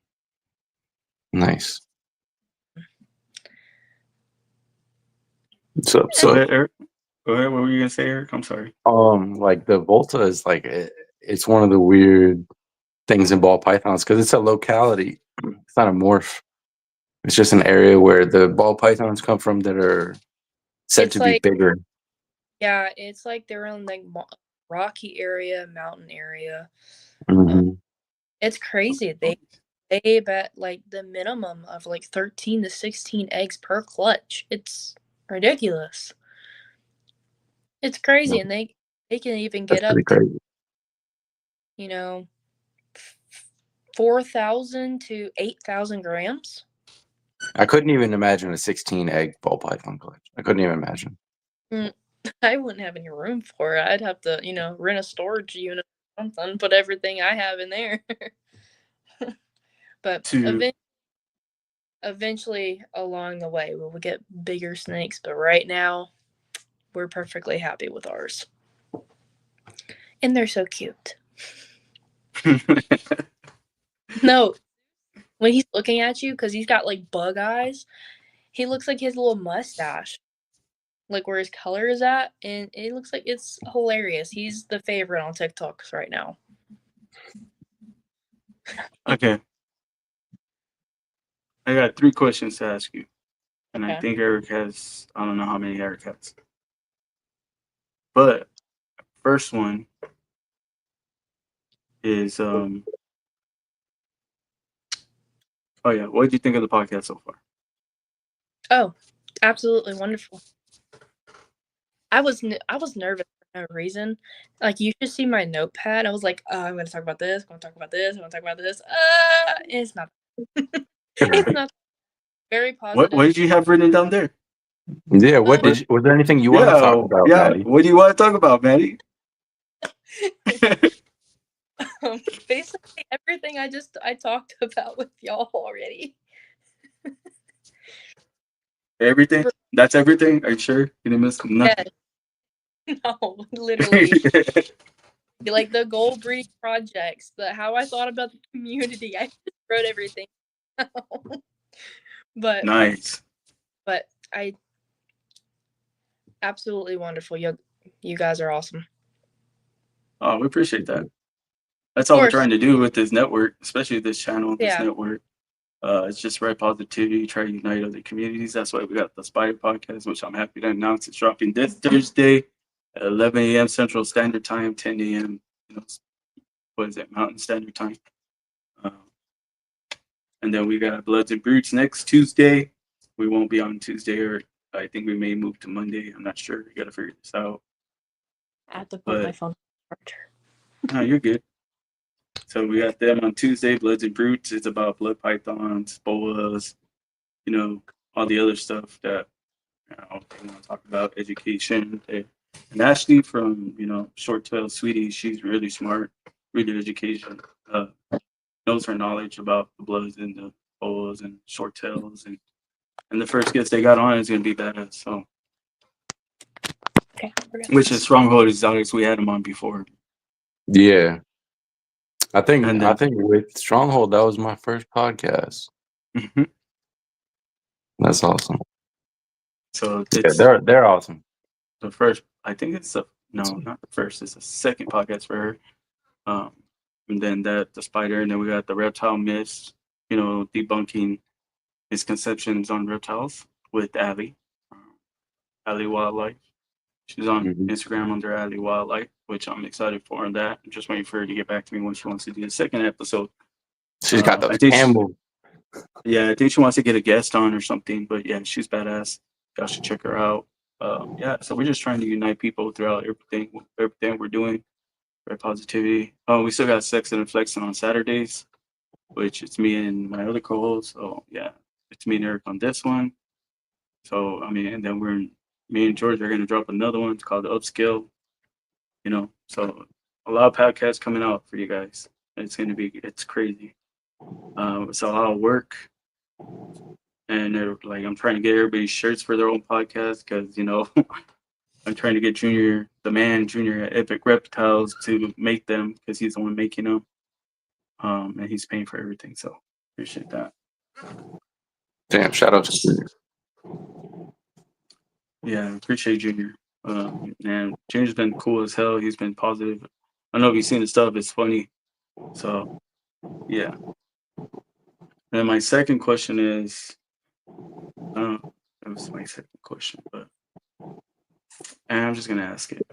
Nice. Go ahead, Eric. Go ahead. What were you gonna say, Eric? I'm sorry. Like the Volta is like it's one of the weird things in ball pythons because it's a locality. It's not a morph. It's just an area where the ball pythons come from that are said to be bigger. Yeah, it's like they're in rocky area, mountain area. Mm-hmm. It's crazy. They bet like the minimum of like 13 to 16 eggs per clutch. It's ridiculous. It's crazy, and they can even get That's up pretty to crazy. 4,000 to 8,000 grams. I couldn't even imagine a 16 egg ball python collection. I couldn't even imagine. I wouldn't have any room for it. I'd have to, rent a storage unit or something, put everything I have in there. But eventually along the way, we'll get bigger snakes. But right now, we're perfectly happy with ours. And they're so cute. No, when he's looking at you, because he's got like bug eyes, he looks like his little mustache, like where his color is at, and it looks like it's hilarious. He's the favorite on TikToks right now. Okay. I got 3 questions to ask you. And I Okay. think Eric has, I don't know how many Eric has. But first one is oh yeah, what did you think of the podcast so far? Oh, absolutely wonderful. I was nervous for no reason. Like, you should see my notepad. I was like, I'm going to talk about this. I'm going to talk about this. I'm going to talk about this. It's not. It's not very positive. What did you have written down there? Yeah, was there anything you wanted to talk about, Maddie? What do you want to talk about, Maddie? Basically everything I talked about with y'all already. Everything? That's everything? Are you sure? You didn't miss nothing? Yeah. No, literally. Like the goal breeding projects, how I thought about the community. I just wrote everything down. But nice. But I absolutely wonderful. You guys are awesome. Oh, we appreciate that. That's all we're trying to do with this network, especially this channel, this network. It's just spread positivity, try to unite other communities. That's why we got the Spider Podcast, which I'm happy to announce it's dropping this Thursday at 11 a.m. Central Standard Time, 10 a.m. What is it, Mountain Standard Time. And then we got Bloods and Brutes next Tuesday. We won't be on Tuesday, or I think we may move to Monday. I'm not sure. We got to figure this out. I have to put my phone on charger. No, you're good. So we got them on Tuesday, Bloods and Brutes. It's about blood pythons, boas, all the other stuff that they want to talk about, education. And Ashley from Short Tail Sweetie, she's really smart, really educated, knows her knowledge about the bloods and the boas and short tails, and the first guest they got on is gonna be badass. So, Okay. which is Stronghold Exotics. We had him on before, Yeah. I think and then with Stronghold, that was my first podcast. mhm. That's awesome. So Yeah, it's they're awesome. the first. I think it's the no, not the first. It's the second podcast for her. And then the spider, and then we got the reptile myths. Debunking misconceptions on reptiles with Allie, Allie Wildlife. She's on Mhm. Instagram under Allie Wildlife, which I'm excited for. On that, I'm just waiting for her to get back to me when she wants to do the second episode. She's got I those think camels. I think she wants to get a guest on or something. But yeah, she's badass. Y'all should check her out. So we're just trying to unite people throughout everything we're doing. Right, positivity. Oh, we still got Sex and Flexing on Saturdays, which it's me and my other co-host. So yeah, it's me and Eric on this one. So I mean, and then me and George are gonna drop another one. It's called the Upscale. So a lot of podcasts coming out for you guys. It's crazy. It's a lot of work, and I'm trying to get everybody's shirts for their own podcast because I'm trying to get Junior at Epic Reptiles to make them because he's the one making them, and he's paying for everything. So appreciate that. Damn, shout out to Junior. Yeah, appreciate Junior. And Junior's been cool as hell. He's been positive. I know if you've seen the stuff, it's funny. So yeah. And my second question is, that was my second question, but and I'm just gonna ask it.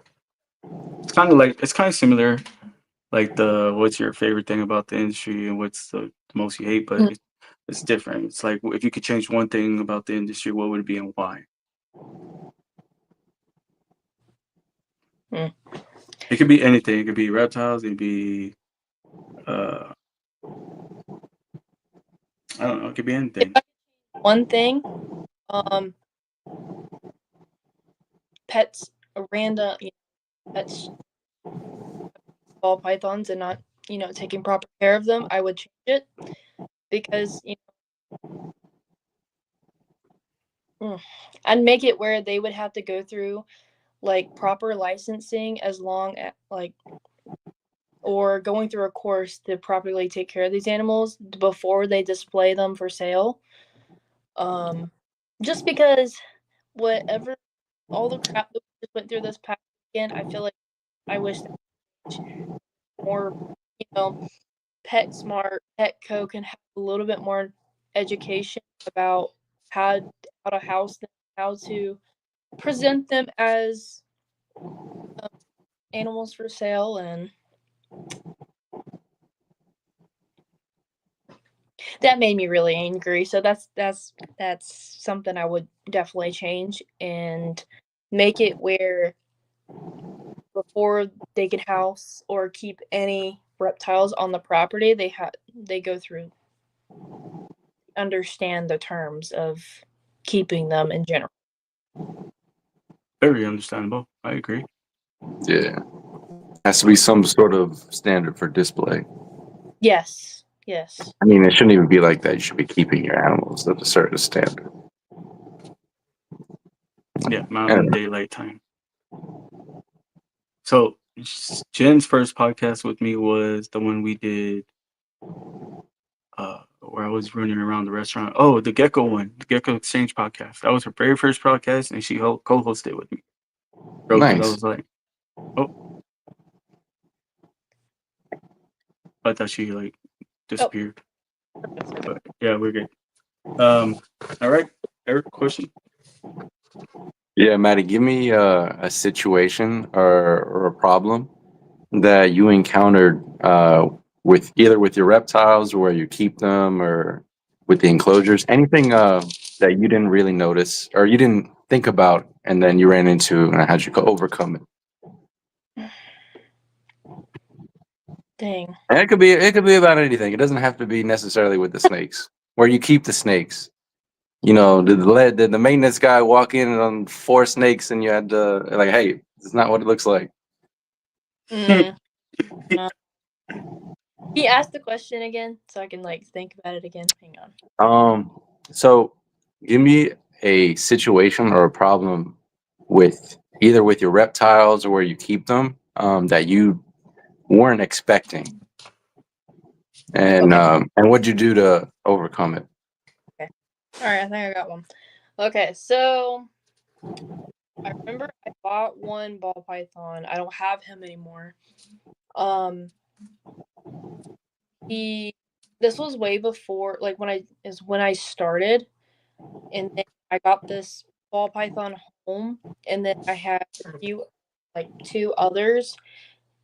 It's kind of similar, like what's your favorite thing about the industry and what's the most you hate, but Mm. it's different. It's like if you could change one thing about the industry, what would it be and why? Mm. It could be anything. It could be reptiles. It could be I don't know. It could be anything. One thing, pets, random pets, ball pythons, and not taking proper care of them, I would change it because I'd make it where they would have to go through like proper licensing as long as or going through a course to properly take care of these animals before they display them for sale. Just because whatever all the crap that we just went through this past weekend, I feel like I wish more, pet smart Petco can have a little bit more education about how to house them, how to present them as animals for sale, and that made me really angry. So that's something I would definitely change and make it where before they can house or keep any reptiles on the property, they go through understand the terms of keeping them in general. Very understandable. I agree. Yeah. Has to be some sort of standard for display. Yes. I mean, it shouldn't even be like that. You should be keeping your animals at a certain standard. Yeah, mountain daylight time. So Jen's first podcast with me was the one we did where I was running around the restaurant. Oh, the Gecko one, the Gecko Exchange podcast. That was her very first podcast, and she co-hosted with me. Bro, because I Nice. was like, oh, I thought she disappeared. But yeah, we're good. All right, Eric, question. Yeah, Maddie, give me a situation or a problem that you encountered with either with your reptiles or where you keep them or with the enclosures. Anything that you didn't really notice or you didn't think about and then you ran into and how'd you overcome it? Dang. And it could be about anything. It doesn't have to be necessarily with the snakes. Where you keep the snakes. Did the maintenance guy walk in on 4 snakes and you had to like, hey, It's not what it looks like. Mm. He asked the question again, so I can like think about it again. Hang on. So give me a situation or a problem with either with your reptiles or where you keep them that you weren't expecting, and what'd you do to overcome it? Okay. All right, I think I got one. Okay, so I remember I bought one ball python. I don't have him anymore. This was way before, like when I started, and then I got this ball python home, and then I had a few, like 2 others.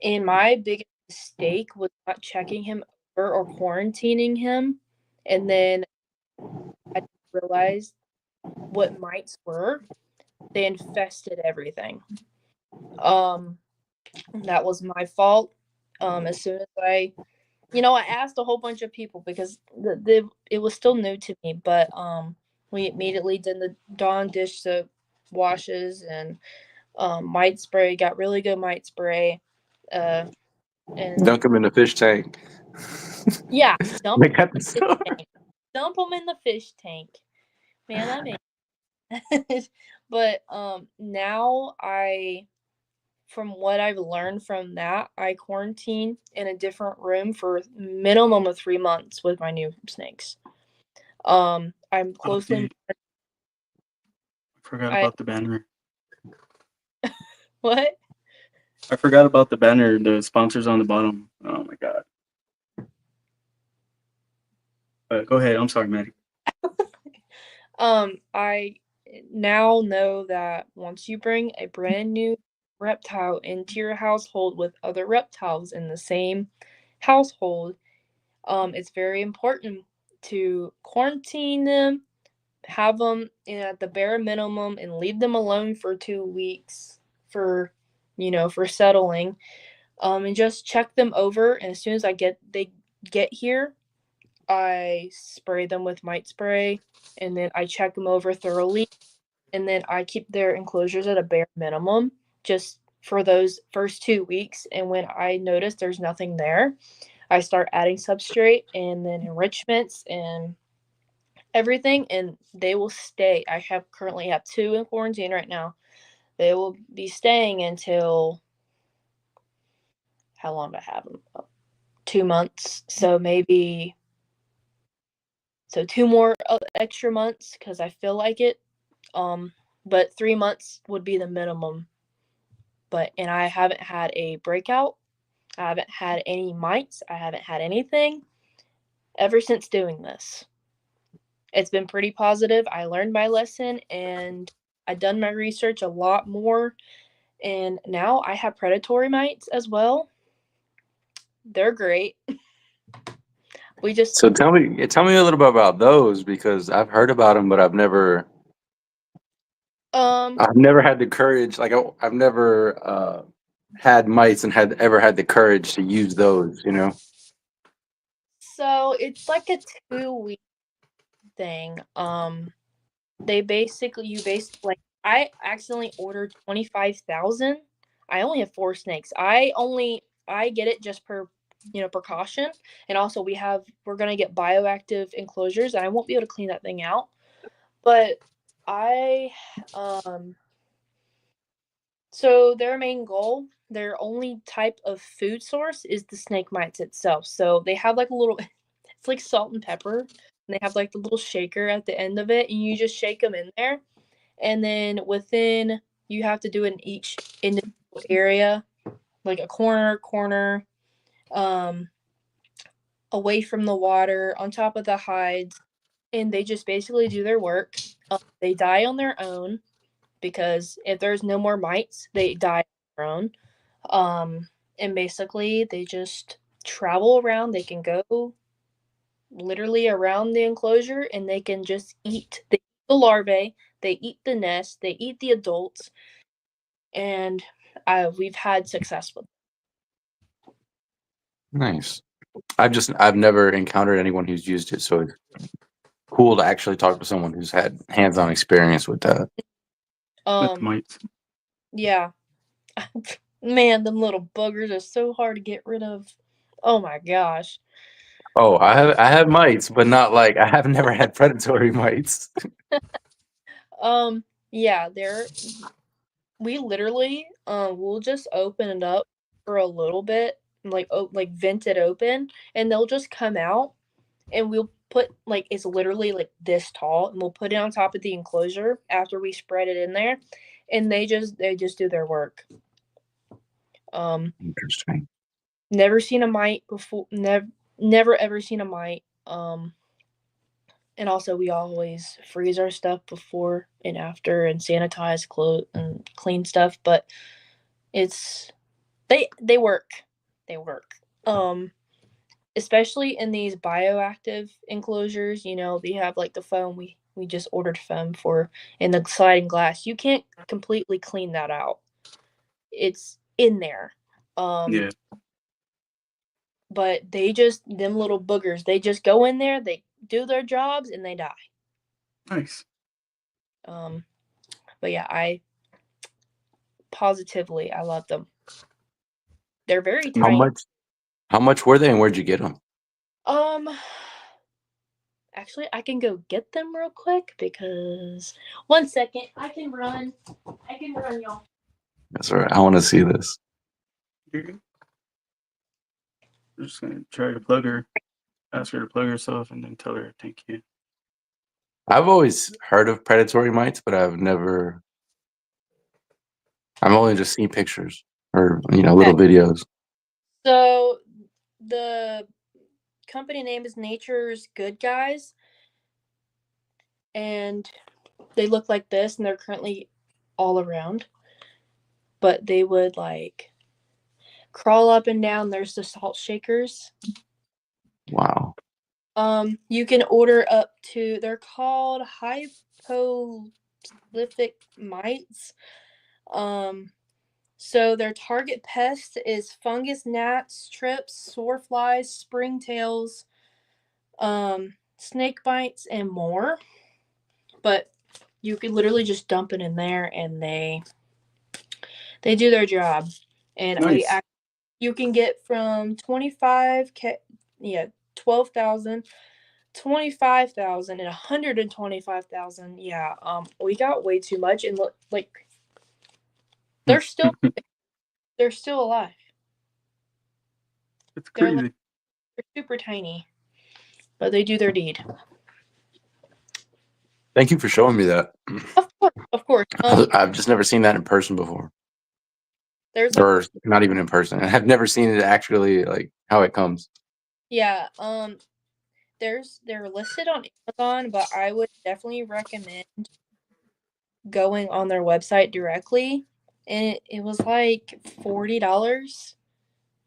And my biggest mistake was not checking him over or quarantining him. And then I realized what mites were. They infested everything. That was my fault. As soon as I asked a whole bunch of people because it was still new to me, but we immediately did the Dawn dish soap washes and mite spray, got really good mite spray. And Dunk them in the fish tank. yeah, dump They them got in the the fish store. tank. Dump them in the fish tank. Man, I mean, but now from what I've learned from that, I quarantine in a different room for minimum of 3 months with my new snakes. I'm closely. I forgot I about the banner. what? I forgot about the banner. The sponsors on the bottom. Oh my god. Go ahead. I'm sorry, Maddie. I now know that once you bring a brand new reptile into your household with other reptiles in the same household, it's very important to quarantine them, have them at the bare minimum, and leave them alone for 2 weeks for settling. And just check them over. And as soon as they get here, I spray them with mite spray, and then I check them over thoroughly, and then I keep their enclosures at a bare minimum just for those first 2 weeks. And when I notice there's nothing there, I start adding substrate and then enrichments and everything, and they will stay. I currently have 2 in quarantine right now. They will be staying until, how long do I have them? 2 months. So 2 more extra months because I feel like it. But 3 months would be the minimum. And I haven't had a breakout. I haven't had any mites. I haven't had anything ever since doing this. It's been pretty positive. I learned my lesson, and I've done my research a lot more. And now I have predatory mites as well. They're great. So tell me a little bit about those, because I've heard about them, but I've never had the courage. Like I've never had mites and had the courage to use those. So it's like a 2-week thing. You basically like, I accidentally ordered 25,000. I only have 4 snakes. I get it just per precaution, and also we're gonna get bioactive enclosures, and I won't be able to clean that thing out. But so their main goal, their only type of food source is the snake mites itself. So they have like a little, it's like salt and pepper, and they have like the little shaker at the end of it, and you just shake them in there. And then you have to do it in each individual area, like a corner, away from the water, on top of the hides, and they just basically do their work. They die on their own because if there's no more mites, they die on their own. And basically, they just travel around. They can go literally around the enclosure, and they can just eat. They eat the larvae, they eat the nest, they eat the adults, and we've had success with them. Nice. I've never encountered anyone who's used it, so it's cool to actually talk to someone who's had hands-on experience with that. With mites. Yeah. Man, them little buggers are so hard to get rid of. Oh my gosh. Oh, I have mites, but not like I have never had predatory mites. Yeah, we literally we'll just open it up for a little bit, like vent it open, and they'll just come out, and we'll put like it's literally like this tall, and we'll put it on top of the enclosure after we spread it in there, and they just do their work. Interesting. Never seen a mite before. Never ever seen a mite. And also we always freeze our stuff before and after and sanitize clothes and clean stuff, but it's they work. They work. Especially in these bioactive enclosures, we have like the foam we just ordered foam for, in the sliding glass. You can't completely clean that out. It's in there. Yeah. But them little boogers, they just go in there, they do their jobs, and they die. Nice. But yeah, I love them. They're very tiny. How much were they, and where'd you get them? Actually, I can go get them real quick because 1 second, I can run, y'all. That's all right. I want to see this. I'm just gonna try to plug her, ask her to plug herself, and then tell her thank you. I've always heard of predatory mites, but I've only just seen pictures or little videos. So the company name is Nature's Good Guys, and they look like this, and they're currently all around. But they would like crawl up and down. There's the salt shakers. Wow. You can order up to, they're called hypolyphic mites. So their target pest is fungus, gnats, trips, swareflies, springtails, snake bites, and more. But you could literally just dump it in there, and they do their job. And Nice. you can get from 12,000, 25,000, and 125,000. Yeah. We got way too much, and look, like they're still alive. It's crazy. They're super tiny, but they do their deed. Thank you for showing me that. Of course. I've just never seen that in person before. Or not even in person. I've never seen it actually, like how it comes. Yeah. They're listed on Amazon, but I would definitely recommend going on their website directly. And it was like $40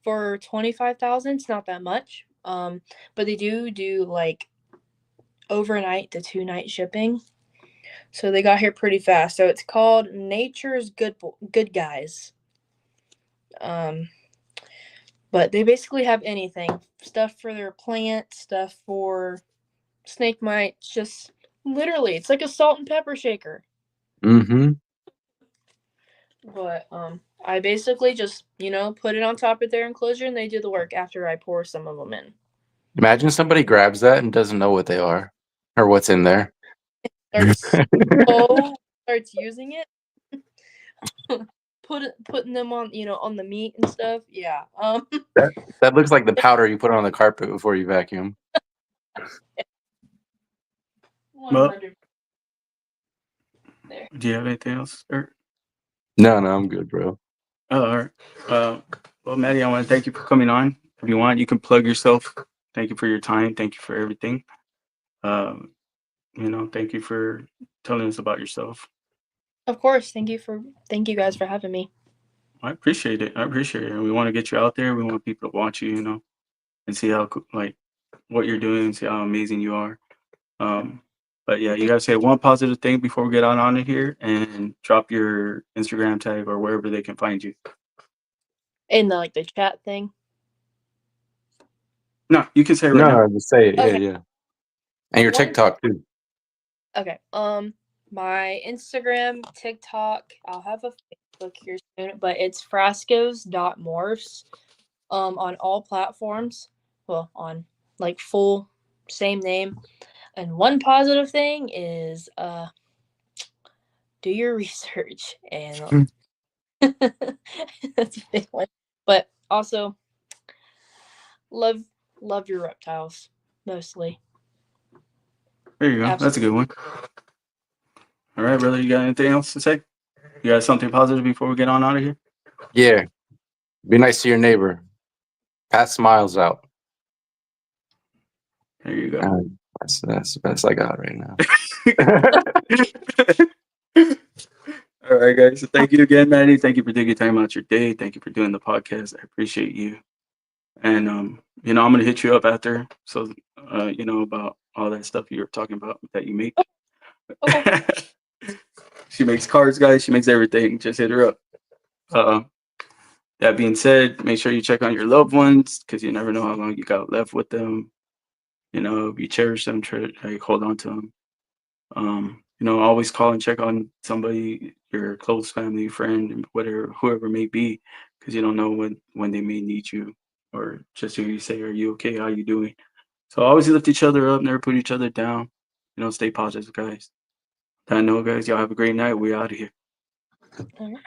for 25,000. It's not that much. But they do like overnight to 2-night shipping. So they got here pretty fast. So it's called Nature's Good Guys. But they basically have anything. Stuff for their plants, stuff for snake mites, just literally, it's like a salt and pepper shaker. Mm-hmm. But I basically just, put it on top of their enclosure, and they do the work after I pour some of them in. Imagine somebody grabs that and doesn't know what they are or what's in there. Starts using it. Putting them on, on the meat and stuff. Yeah. That looks like the powder you put on the carpet before you vacuum. 100. There. Do you have anything else, Eric? No, I'm good, bro. Oh, all right. Well, Maddie, I want to thank you for coming on. If you want, you can plug yourself. Thank you for your time. Thank you for everything. Thank you for telling us about yourself. Of course. Thank you guys for having me. I appreciate it. And we want to get you out there. We want people to watch you, and see how what you're doing and see how amazing you are. But yeah, you gotta say one positive thing before we get on here, and drop your Instagram tag or wherever they can find you. In the chat thing. No, you can say it right now. No, just say it. Okay. Yeah. And your TikTok too. Okay. My Instagram, TikTok. I'll have a book here soon, but it's Frascos.morphs on all platforms. Well, on like full same name. And one positive thing is do your research and that's a big one. But also love your reptiles mostly. There you go. Absolutely. That's a good one. All right, brother. You got anything else to say? You got something positive before we get on out of here? Yeah. Be nice to your neighbor. Pass smiles out. There you go. That's the best I got right now. All right, guys. So thank you again, Maddie. Thank you for taking time out your day. Thank you for doing the podcast. I appreciate you. And I'm gonna hit you up after, so about all that stuff you were talking about that you make. Okay. She makes cards, guys. She makes everything. Just hit her up. That being said, make sure you check on your loved ones because you never know how long you got left with them. If you cherish them, try to hold on to them. Always call and check on somebody, your close family, friend, whatever, whoever it may be, because you don't know when they may need you, or just hear you say, "Are you okay? How you doing?" So always lift each other up, never put each other down. Stay positive, guys. I know, guys. Y'all have a great night. We out of here. All right.